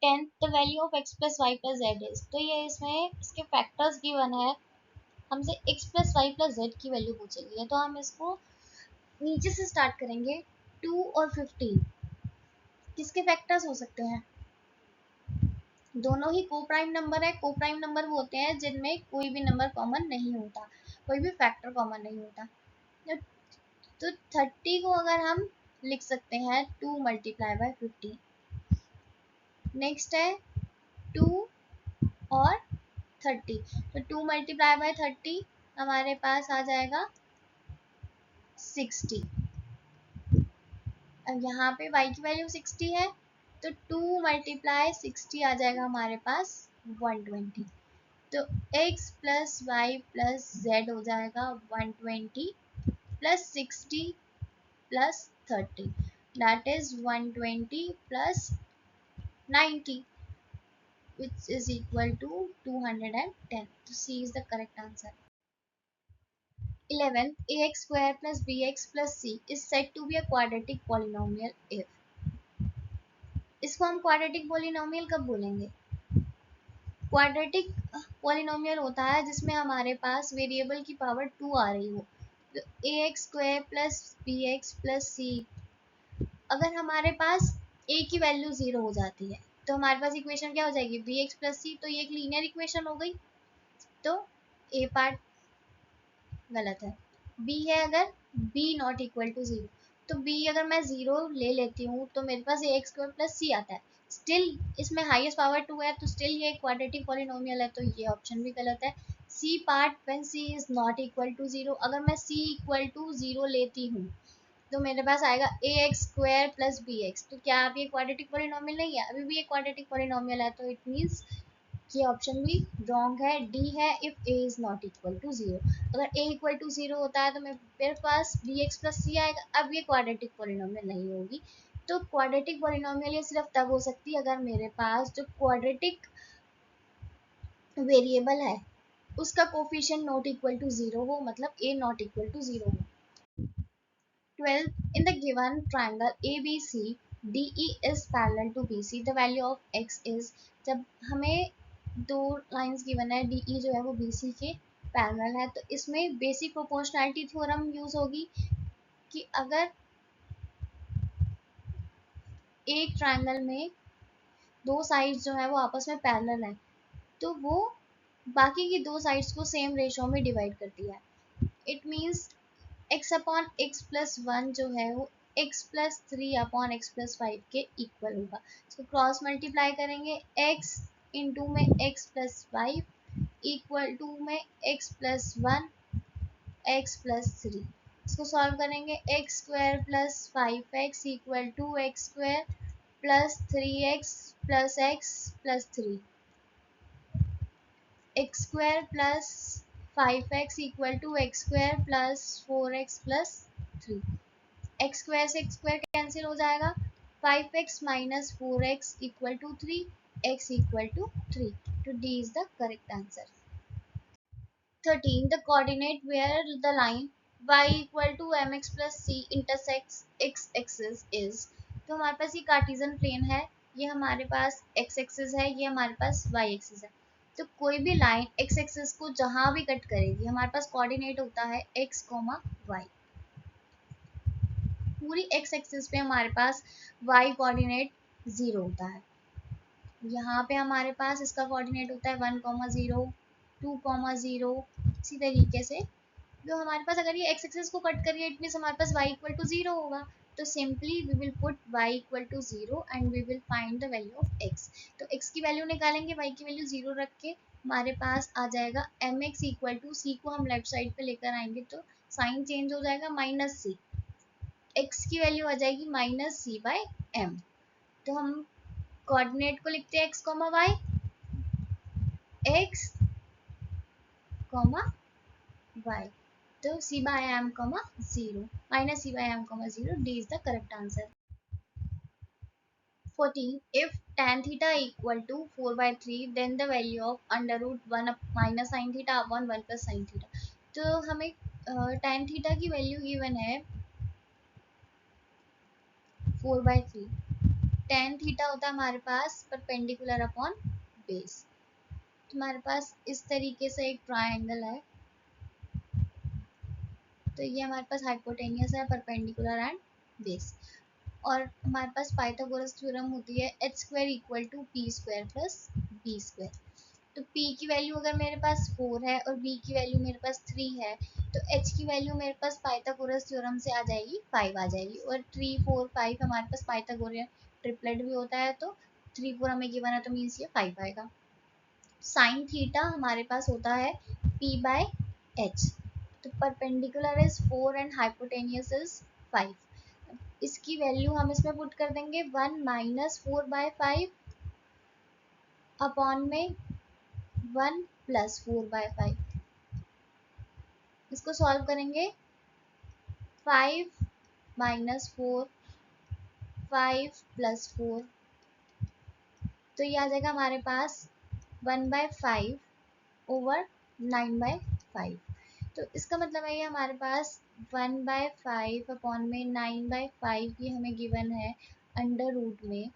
10th the value of x plus y plus z is, तो ये इसमें इसके फैक्टर्स गिवन है, हमसे x plus y plus z की वैल्यू पूछी गई है, तो हम इसको नीचे से स्टार्ट करेंगे। 2 और 15 किसके फैक्टर्स हो सकते हैं, दोनों ही को प्राइम नंबर है। को प्राइम नंबर वो होते हैं जिनमें कोई भी नंबर कॉमन नहीं होता, कोई भी फैक्टर कॉमन नहीं होता। तो 30 को अगर हम लिख सकते हैं 2 मल्टीप्लाई बाय 15, नेक्स्ट है 2 और 30, तो 2 मल्टीप्लाई बाय 30 हमारे पास आ जाएगा 60। अब यहाँ पे y की वैल्यू 60 है, तो 2 मल्टीप्लाई 60 आ जाएगा हमारे पास 120, तो x plus y plus z हो जाएगा 120 plus 60 plus 30, that is 120 plus 90, which is equal to 210. So C is the correct answer. 11. Ax square plus bx plus c is said to be a quadratic polynomial if. इसको हम quadratic polynomial कब बोलेंगे? Quadratic polynomial होता है जिसमें हमारे पास variable की power 2 आ रही हो. तो a x square plus b x plus c, अगर हमारे पास ए की वैल्यू 0 हो जाती है तो हमारे पास इक्वेशन क्या हो जाएगी? बी एक्स प्लस सी. तो ये एक लीनियर इक्वेशन हो गई. तो ए पार्ट गलत है. बी है अगर बी नॉट इक्वल टू 0, तो बी अगर मैं 0 ले लेती हूँ तो मेरे पास ए एक्स स्क्वायर प्लस सी आता है. स्टिल इसमें हाईएस्ट पावर 2 है, तो स्टिल ये क्वाड्रेटिक पॉलिनोमियल है, तो ये ऑप्शन भी गलत है. C part when C is not equal to 0, अगर मैं सी इक्वल टू 0 लेती हूँ तो मेरे पास आएगा a x square plus b x. तो क्या आप ये क्वाड्रेटिक पॉलिनोमियल नहीं है? अभी भी ये क्वाड्रेटिक पॉलिनोमियल है, तो इट मीन्स ये ऑप्शन भी रॉन्ग है. डी है if a is not equal to 0. अगर ए इक्वल टू 0 होता है तो मेरे पास बी एक्स प्लस सी आएगा. अब ये क्वाड्रेटिक पॉलिनोमियल नहीं होगी. तो क्वाड्रेटिक पॉलिनोमियल ये सिर्फ तब हो सकती है अगर मेरे पास जो क्वाड्रेटिक वेरिएबल है उसका कोफिशिएंट नॉट इक्वल टू 0 हो, मतलब ए नॉट इक्वल टू 0 हो. 12. In the given triangle ABC, DE is parallel to BC. The value of x is. जब हमें दो लाइंस गिवन है, DE जो है वो BC के पैरेलल है, तो इसमें बेसिक प्रोपोर्शनैलिटी थ्योरम यूज होगी कि अगर एक ट्रायंगल में दो साइड्स जो है वो आपस में पैरेलल है तो वो बाकी की दो साइड्स को सेम रेशो में डिवाइड करती है. It means x upon x plus one जो है वो x plus three upon x plus five के इक्वल होगा. इसको क्रॉस मल्टीप्लाई करेंगे, x इंटू में x plus five equal to में x plus one x plus three. इसको सॉल्व करेंगे, x square plus five x equal to x square plus three x plus three. X square plus five x equal to x square plus four x plus three. X square से x square cancel हो जाएगा. Five x minus four x equal to three, x equal to three. तो D is the correct answer. 13. The coordinate where the line y equal to mx plus c intersects x axis is. तो हमारे पास ये Cartesian plane है, ये हमारे पास x axis है, ये हमारे पास y एक्सिस है. तो कोई भी लाइन x एक्सिस को जहां भी कट करेगी हमारे पास कोऑर्डिनेट होता है x, y. पूरी x एक्सिस पे हमारे पास y कोऑर्डिनेट 0 होता है. यहाँ पे हमारे पास इसका कोऑर्डिनेट होता है 1,0, 2,0. इसी तरीके से जो हमारे पास अगर ये x एक्सिस को कट करिए इट मीन्स हमारे पास y इक्वल टू 0 होगा. तो simply we will put y equal to 0 and we will find the value of x. तो x की वैल्यू निकालेंगे, y की वैल्यू 0 रख के हमारे पास आ जाएगा mx इक्वल टू c को हम लेफ्ट साइड पे लेकर आएंगे तो साइन चेंज हो जाएगा माइनस c. x की वैल्यू आ जाएगी माइनस c बाय m. तो हम कोऑर्डिनेट को लिखते हैं x, y, x, y. तो c by m, 0 minus c by m, 0. D is the correct answer. 14. If tan theta equal to 4 by 3, then the value of under root 1 minus sin theta upon 1 plus sin theta. तो हमें tan theta की value given है 4 by 3. tan theta होता है हमारे पास perpendicular upon base. तो हमारे पास इस तरीके से एक ट्रायंगल है, तो ये हमारे पास हाइपोटेनियस है, परपेंडिकुलर एंड बेस. और हमारे पास पाइथागोरस थ्योरम होती है h square equal to p square plus b square. तो p की वैल्यू अगर मेरे पास 4 है और b की वैल्यू मेरे पास 3 है तो h की वैल्यू मेरे पास पाइथागोरस थ्योरम से आ जाएगी 5 आ जाएगी. और 3 4 5 हमारे पास पाइथागोरियन ट्रिपलेट भी होता है, तो 3 4 हमें गिवन है तो मीन्स ये 5 आएगा. साइन थीटा हमारे पास होता है p बाय h. तो perpendicular is 4 and hypotenuse is 5. इसकी वैल्यू हम इसमें पुट कर देंगे 1 माइनस 4 बाय 5 अपॉन में 1 प्लस 4 बाय 5. इसको सॉल्व करेंगे 5 माइनस 4, 5 + 4, तो ये आ जाएगा हमारे पास 1/5/9/5। तो इसका मतलब है ये हमारे पास 1/5 अपॉन में 9/5 ये हमें गिवन है अंडर रूट में।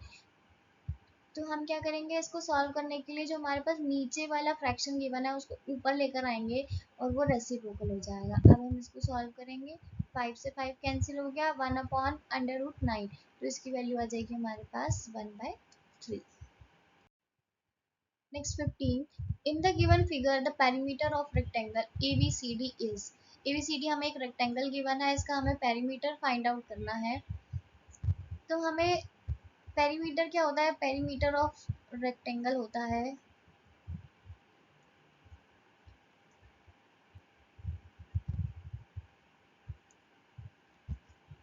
तो हम क्या करेंगे, इसको सॉल्व करने के लिए जो हमारे पास नीचे वाला फ्रैक्शन गिवन है उसको ऊपर लेकर आएंगे और वो रेसिप्रोकल हो जाएगा। अब हम इसको सॉल्व करेंगे, 5 से 5 कैंसिल हो गया, 1/√9, तो इसकी वैल्यू आ जाएगी हमारे पास 1/3। Next 15, in the given figure the perimeter of rectangle ABCD is. ABCD हमें एक रेक्टेंगल गिवन है, इसका हमें पेरीमीटर फाइंड आउट करना है। तो हमें पेरीमीटर क्या होता है, पेरीमीटर ऑफ रेक्टेंगल होता है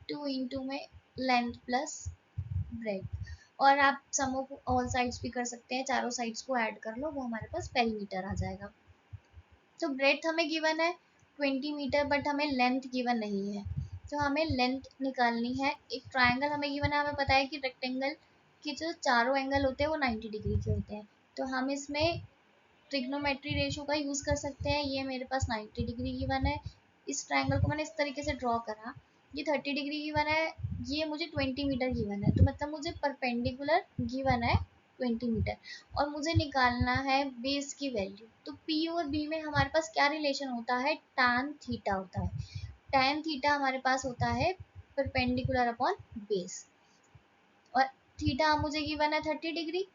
2 इंटू में लेंथ प्लस ब्रेथ, और आप सम ऑफ ऑल साइड्स भी कर सकते हैं, चारों साइड्स को ऐड कर लो, वो हमारे पास पेरीमीटर आ जाएगा। तो ब्रेथ हमें गिवन है 20 मीटर, बट हमें लेंथ गिवन नहीं है, तो हमें लेंथ निकालनी है। एक ट्राइंगल हमें गिवन है, हमें पता है कि रेक्टेंगल के जो चारों एंगल होते हैं वो 90 डिग्री के होते हैं, तो हम इसमें ट्रिग्नोमेट्री रेशो का यूज़ कर सकते हैं। ये मेरे पास 90 डिग्री गिवन है, इस ट्राइंगल को मैंने इस तरीके से ड्रॉ करा, ये 30 डिग्री गिवन है, ये मुझे 20 मीटर गिवन है, तो मतलब मुझे परपेंडिकुलर गिवन है 20 मीटर, और मुझे निकालना है बेस की वैल्यू। तो P और B में हमारे पास क्या रिलेशन होता है, tan थीटा होता है। tan थीटा हमारे पास होता है परपेंडिकुलर अपॉन बेस, और थीटा मुझे गिवन है 30 degree,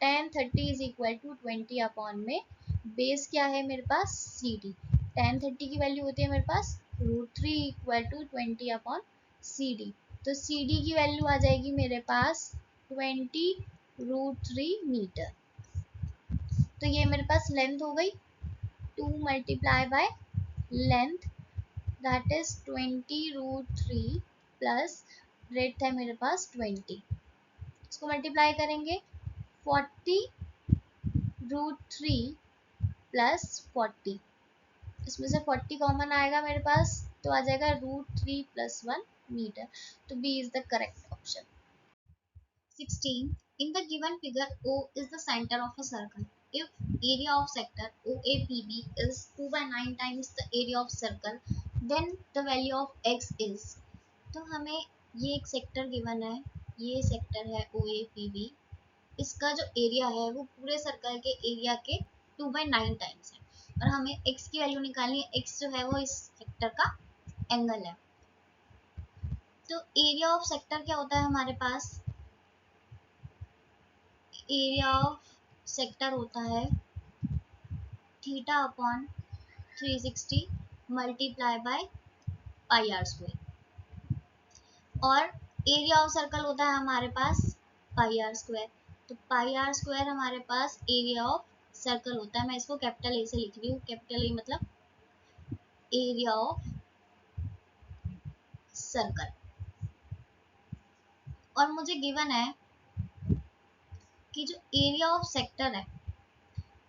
tan 30 is equal to 20 upon में बेस क्या है मेरे पास CD। tan 30 की वैल्यू होती है मेरे पास √3 इक्वल टू 20 अपॉन CD। तो CD की वैल्यू आ जाएगी मेरे पास 20√3 मीटर। तो ये मेरे पास लेंथ हो गई, 2 multiply by length that is 20√3 plus breadth है मेरे पास 20, इसको मल्टीप्लाई करेंगे 40√3 प्लस 40, इसमें से 40 कॉमन आएगा मेरे पास, तो आ जाएगा √3 + 1 मीटर। तो B is the correct option. 16, in the given figure O is the center of a circle. If area of sector OAPB is 2/9 times the area of circle, then the value of x is। तो हमें ये एक sector given है, ये sector है OAPB, इसका जो area है वो पूरे सर्कल के एरिया के 2/9 टाइम्स है, और हमें x की वैल्यू निकालनी है। x जो है वो इस सेक्टर का एंगल है। तो एरिया ऑफ सेक्टर क्या होता है हमारे पास, एरिया ऑफ सेक्टर होता है theta upon 360 multiply by πr², और एरिया ऑफ सर्कल होता है हमारे पास πr²। तो πr² हमारे पास एरिया ऑफ सर्कल होता है। मैं इसको कैपिटल ए से लिख रही हूँ, कैपिटल ए मतलब एरिया ऑफ सर्कल। और मुझे गिवन है कि जो एरिया ऑफ सेक्टर है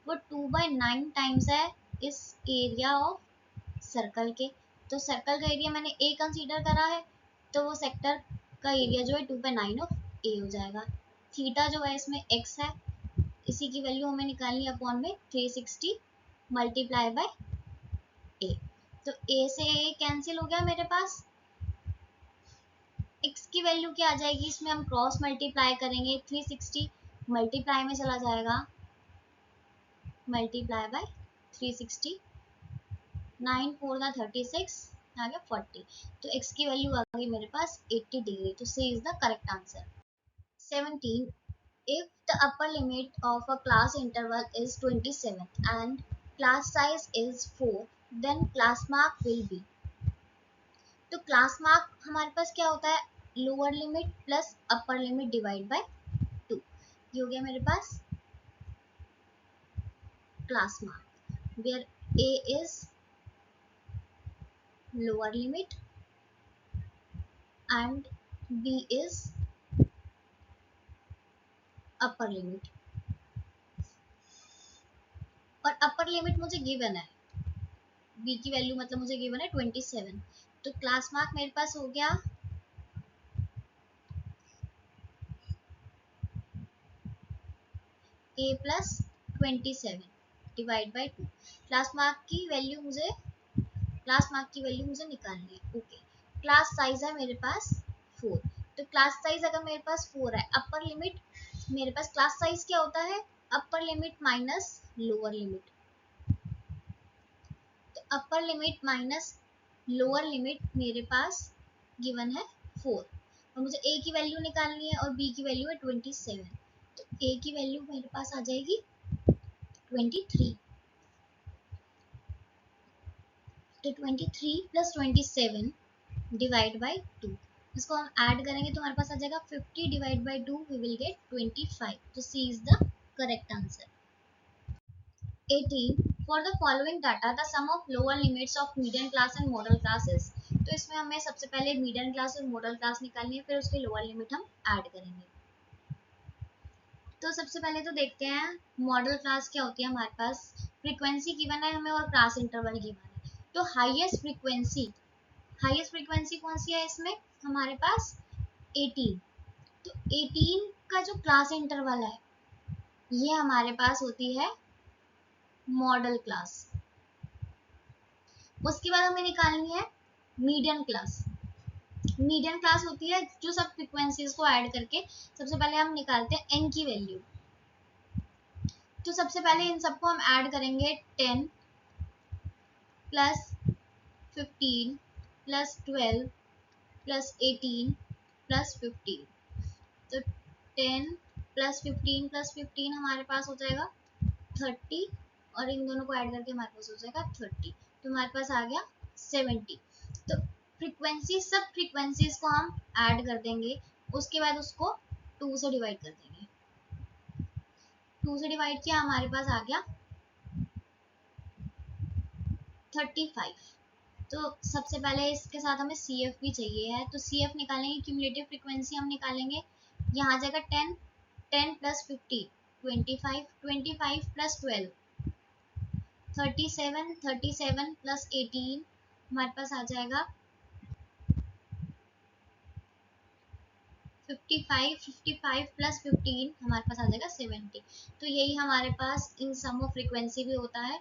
वो 2/9 टाइम्स है इस एरिया ऑफ सर्कल के। तो सर्कल का एरिया मैंने ए कंसीडर करा है, तो वो सेक्टर का एरिया जो है 2/9 ऑफ ए हो जाएगा। थीटा जो है इसमें एक्स है, इसी की वैल्यू हमें निकालनी है अपॉन में 360 मल्टीप्लाई बाय ए। तो ए से ए कैंसिल हो गया मेरे पास, एक्स की वैल्यू क्या आ जाएगी, इसमें हम क्रॉस मल्टीप्लाई करेंगे, 360 मल्टीप्लाई में चला जाएगा, मल्टीप्लाई बाय 360, 9 4 का 36 आ गया 40, तो x की वैल्यू आ गई मेरे पास 80 डिग्री। तो C is the correct answer. 17, if the upper limit of a class interval is 27 and class size is 4, then class mark will be। तो क्लास मार्क हमारे पास क्या होता है, lower limit plus upper limit divide by 2, ये हो गया मेरे पास class mark, where a is lower limit and b is upper limit। और अपर लिमिट मुझे गिवन है, b की वैल्यू मतलब मुझे गिवन है 27, तो क्लास मार्क मेरे पास हो गया a plus 27 divide by 2। Class mark की वैल्यू मुझे निकालनी है। ओके, क्लास साइज है मेरे पास 4। तो क्लास साइज अगर मेरे पास 4 है, अपर लिमिट मेरे पास क्लास साइज क्या होता है, upper limit minus lower limit. तो upper limit minus lower limit मेरे पास गिवन है 4, और मुझे a की वैल्यू निकालनी है और b की वैल्यू है 27। तो a की वैल्यू मेरे पास आ जाएगी 23। तो 23 प्लस 27 डिवाइड बाई 2, इसको हम ऐड करेंगे तो हमारे पास आ जाएगा 50 divide by 2, we will get 25। तो C is the correct answer. 18 for the following data the sum of lower limits of medium class and model class is. तो इसमें हमें सबसे पहले मीडियम क्लास और मॉडल क्लास निकालनी है, फिर उसकी लोअर लिमिट हम ऐड करेंगे। तो सबसे पहले तो देखते हैं मॉडल क्लास क्या होती है। हमारे पास फ्रीक्वेंसी गिवन है हमें और क्लास इंटरवल गिवन है। तो हाईएस्ट फ्रीक्वेंसी कौन सी है इसमें, हमारे पास 18। तो 18 का जो क्लास इंटरवल है ये हमारे पास होती है मॉडल क्लास। उसके बाद हमें निकालनी है मीडियन क्लास। मीडियन क्लास होती है जो सब फ्रीक्वेंसीज को ऐड करके, सबसे पहले हम निकालते हैं n की वैल्यू। तो सबसे पहले इन सबको हम ऐड करेंगे 10 प्लस 15 प्लस 12 प्लस 18 प्लस 15। तो 10 प्लस 15 प्लस 15 हमारे पास हो जाएगा 30, और इन दोनों को ऐड करके हमारे पास हो जाएगा 30। तो हमारे पास आ गया 70। तो सब फ्रीक्वेंसीज को हम ऐड कर देंगे, उसके बाद उसको 2 से डिवाइड कर देंगे। 2 से डिवाइड किया, हमारे पास आ गया 35। तो सबसे पहले इसके साथ हमें सी एफ भी चाहिए है, तो सी एफ निकालेंगे, क्यूमुलेटिव फ्रीक्वेंसी हम निकालेंगे। यहाँ आ जाएगा 10, 10 प्लस 50 25, 25 प्लस 12 37, 37 प्लस 18 हमारे पास आ जाएगा 55, 55 प्लस 15 हमारे पास आ जाएगा 70। तो यही हमारे पास इन सम ऑफ फ्रीक्वेंसी भी होता है,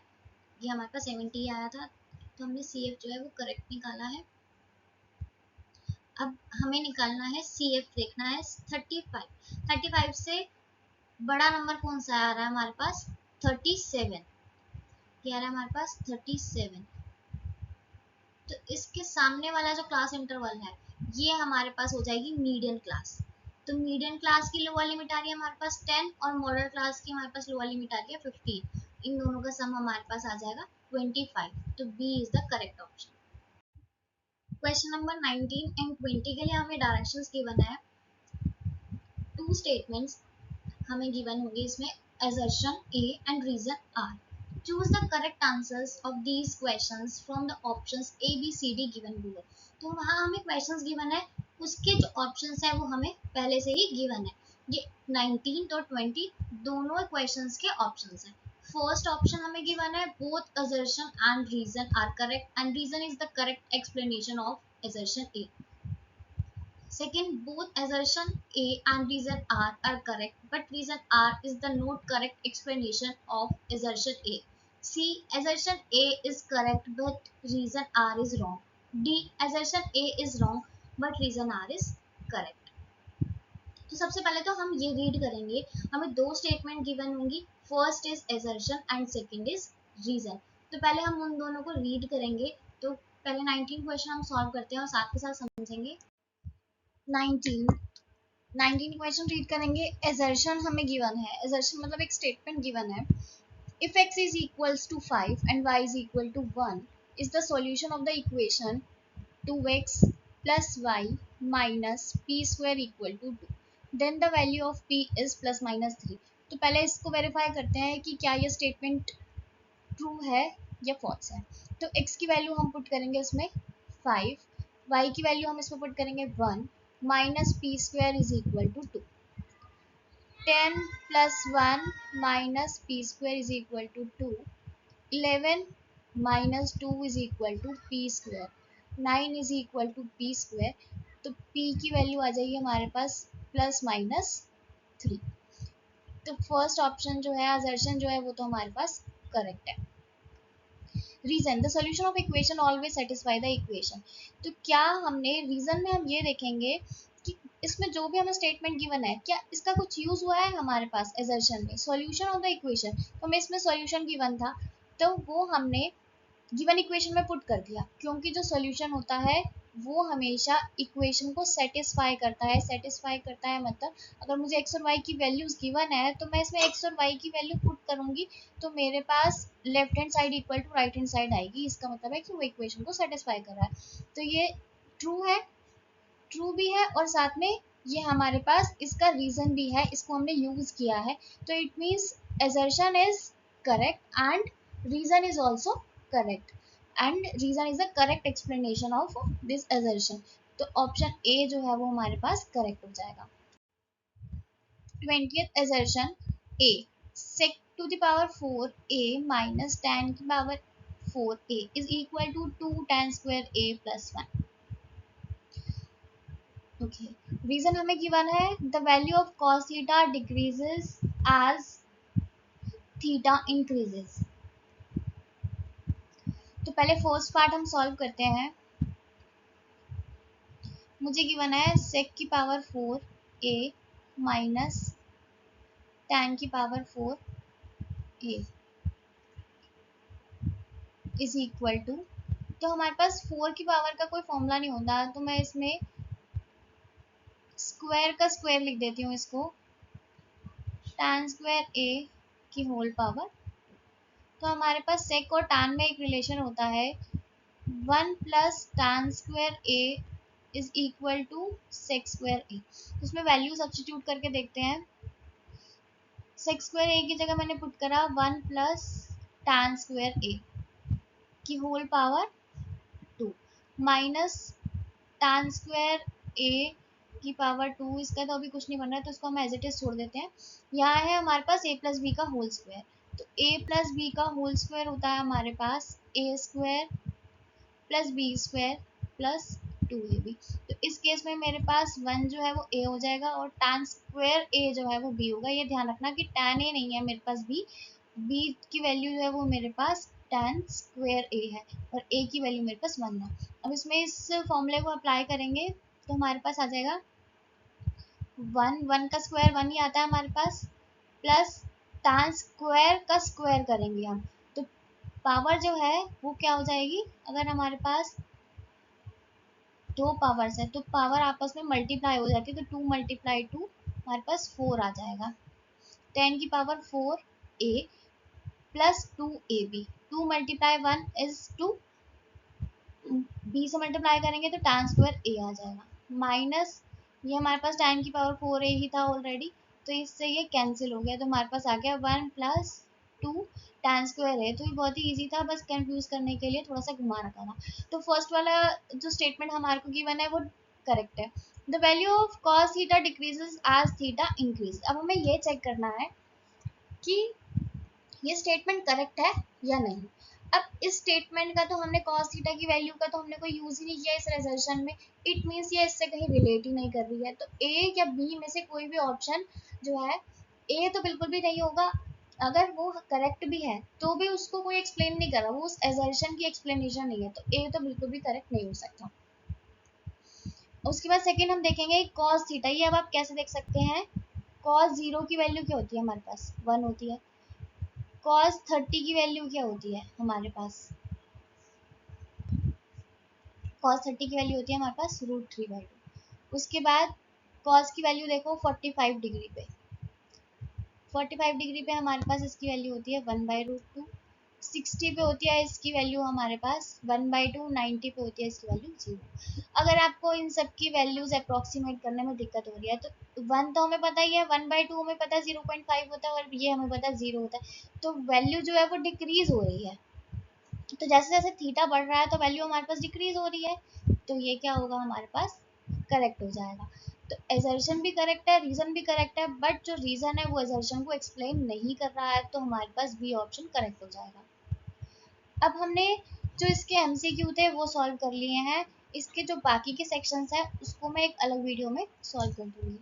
ये हमारे पास 70 आया था। तो हमने सी एफ जो है वो करेक्ट निकाला है। अब हमें निकालना है सी एफ, देखना है 35। 35 से बड़ा नंबर कौन सा आ रहा है हमारे पास, 37। क्या आ रहा है हमारे पास 37। तो इसके सामने वाला जो क्लास इंटरवल है ये हमारे पास हो जाएगी मीडियन क्लास। तो मीडियन क्लास की लोअर लिमिट आ रही है हमारे पास 10, और मॉडल क्लास की हमारे पास लोअर लिमिट आ रही है 15। इन दोनों का सम हमारे पास आ जाएगा 25। तो B is the correct option. Question number 19 and 20 के लिए हमें डायरेक्शंस गिवन है। 2 स्टेटमेंट्स हमें गिवन होगी इसमें, assertion A and reason R. Choose the correct answers of these questions from the options A, B, C, D given below. तो वहाँ हमें क्वेश्चंस गिवन है, उसके जो ऑप्शंस है वो हमें पहले से ही गिवन है। ये 19 और 20 दोनों क्वेश्चंस के ऑप्शंस हैं। फर्स्ट ऑप्शन हमें गिवन है both assertion and reason are correct and reason is the correct explanation of assertion A. Second, both assertion A and reason R are correct, but reason R is the not correct explanation of assertion A. C, assertion A is correct, but reason R is wrong. D, assertion A is wrong, but reason R is correct. तो सबसे पहले तो हम ये read करेंगे, हमें 2 statement given होंगी, first is assertion and second is reason. तो पहले हम उन दोनों को रीड करेंगे। तो पहले 19 क्वेश्चन हम सॉल्व करते हैं और साथ के साथ समझेंगे। 19 क्वेश्चन रीड करेंगे। assertion हमें गिवन है, assertion मतलब एक स्टेटमेंट गिवन है, if x is equals to 5 and y is equal to 1 is the solution of the equation 2x plus y minus p square equal to 2, then the value of p is plus minus 3। तो पहले इसको verify करते हैं कि क्या ये statement true है या फॉल्स है। तो x की वैल्यू हम पुट करेंगे इसमें 5, y की वैल्यू हम इसमें पुट करेंगे 1, minus p square is equal to 2। 10 plus 1 minus p square is equal to 2। 11 minus 2 is equal to p square. 9 is equal to p square, तो p की वैल्यू आ जाएगी हमारे पास +-3। तो फर्स्ट ऑप्शन जो है, असर्शन जो है, वो तो हमारे पास करेक्ट है। Reason, the solution of equation always satisfy the equation. तो क्या हमने रीजन में हम ये देखेंगे कि इसमें जो भी हमें स्टेटमेंट गिवन है, क्या इसका कुछ यूज हुआ है हमारे पास असर्शन में। सॉल्यूशन ऑफ द इक्वेशन, तो हमें इसमें सॉल्यूशन गिवन था, तो वो हमने गिवन इक्वेशन में पुट कर दिया, क्योंकि जो सॉल्यूशन होता है वो हमेशा इक्वेशन को सेटिस्फाई करता है। सेटिस्फाई करता है मतलब अगर मुझे एक्स और वाई की वैल्यूज गिवन है तो मैं इसमें एक्स और वाई की वैल्यू पुट करूंगी, तो मेरे पास left hand side equal to right hand side आएगी। इसका मतलब है कि वो इक्वेशन को सेटिस्फाई कर रहा है। तो ये ट्रू है, ट्रू भी है, और साथ में ये हमारे पास इसका रीजन भी है, इसको हमने यूज किया है। तो it means assertion is correct and reason is also correct, and reason is the correct explanation of this assertion। तो ऑप्शन ए जो है वो हमारे पास करेक्ट हो जाएगा। 20th assertion, a sec to the power 4a minus tan की power 4a is equal to 2 tan square a plus 1। Okay, reason हमें गिवन है, the value of cos theta decreases as theta increases. तो पहले first part हम solve करते हैं। मुझे given है sec की पावर 4a माइनस tan की power 4a is equal to, तो हमारे पास 4 की पावर का कोई फॉर्मूला नहीं होता, तो मैं इसमें स्क्वायर का स्क्वायर लिख देती हूँ इसको, tan स्क्वायर a की होल पावर। तो हमारे पास sec और tan में एक रिलेशन होता है, 1 plus tan square a is equal to sec square a। उसमें वैल्यू सब्स्टिट्यूट करके देखते हैं। sec स्क्वायर a की जगह मैंने पुट करा 1 प्लस tan स्क्वायर a की whole power 2 minus tan square a की पावर 2, इसका तो अभी कुछ नहीं बन रहा है तो इसको हम एज इट इज छोड़ देते हैं। यहाँ है हमारे पास a प्लस बी का होल स्क्वायर, तो a प्लस बी का होल स्क्वायर होता है हमारे पास a square plus b square plus 2ab। तो इस केस में मेरे पास 1 जो है वो a हो जाएगा और tan स्क्वायर a जो है वो b होगा। ये ध्यान रखना कि tan a नहीं है मेरे पास b की वैल्यू जो है वो मेरे पास tan स्क्वायर a है और a की वैल्यू मेरे पास 1 है। अब इसमें इस फॉर्मूले को अप्लाई करेंगे तो हमारे पास आ जाएगा 1 का स्क्वायर 1 ही आता है हमारे पास, प्लस tan स्क्वायर का स्क्वायर करेंगे हम, तो पावर जो है वो क्या हो जाएगी, अगर हमारे पास दो पावर्स है तो पावर आपस में मल्टीप्लाई हो जाती है, तो 2 मल्टीप्लाई 2 हमारे पास 4 आ जाएगा। 10 की power 4a plus 2ab, 2 multiply 1 is 2, b से मल्टीप्लाई करेंगे तो tan स्क्वायर a आ जाएगा, माइनस ये हमारे पास tan की पावर 4a ही था ऑलरेडी, तो इससे ये कैंसिल हो गया, तो हमारे पास आ गया 1 प्लस 2 tan स्क्वायर है। तो ये बहुत ही इजी था, बस कंफ्यूज करने के लिए थोड़ा सा घुमा रखा था। तो फर्स्ट वाला जो स्टेटमेंट हमारे को गिवन है वो करेक्ट है। The value of cos theta decreases as theta increase. अब हमें ये चेक करना है कि ये स्टेटमेंट करेक्ट है या नहीं। अब इस स्टेटमेंट का तो हमने cos थीटा की वैल्यू का तो हमने कोई यूज ही नहीं किया इस रिजल्शन में, इट मीन्स ये इससे कहीं रिलेट ही नहीं कर रही है। तो ए या बी में से कोई भी ऑप्शन जो है, ए तो बिल्कुल भी नहीं होगा, अगर वो करेक्ट भी है तो भी उसको कोई एक्सप्लेन नहीं कर रहा, वो उस एजर्शन की एक्सप्लेनेशन नहीं है, तो ए तो बिल्कुल भी करेक्ट नहीं हो सकता। उसके बाद सेकंड हम देखेंगे cos थीटा। ये अब आप कैसे देख सकते हैं, cos 0 की वैल्यू क्या होती है हमारे पास, 1 होती है। cos 30 की वैल्यू क्या होती है हमारे पास, cos 30 की वैल्यू होती है हमारे पास √3/2। उसके बाद cos की वैल्यू देखो 45 डिग्री पे, 45 डिग्री पे हमारे पास इसकी वैल्यू होती है 1/√2। 60 पे होती है इसकी वैल्यू हमारे पास 1/2। 90 पे होती है इसकी वैल्यू 0। अगर आपको इन सब की वैल्यूज अप्रोक्सीमेट करने में दिक्कत हो रही है, तो 1 तो हमें पता ही है, 1/2 हमें पता है 0.5 होता है, और ये हमें पता है 0 होता है, तो वैल्यू जो है वो डिक्रीज हो रही है। तो जैसे जैसे थीटा बढ़ रहा है तो वैल्यू हमारे पास डिक्रीज हो रही है, तो ये क्या होगा हमारे पास करेक्ट हो जाएगा। तो एजर्शन भी करेक्ट है, रीजन भी करेक्ट है, बट जो रीजन है वो एजर्शन को एक्सप्लेन नहीं कर रहा है, तो हमारे पास बी ऑप्शन करेक्ट हो जाएगा। अब हमने जो इसके एमसीक्यू थे वो सॉल्व कर लिए हैं, इसके जो बाकी के सेक्शंस हैं उसको मैं एक अलग वीडियो में सॉल्व कर दूँगी।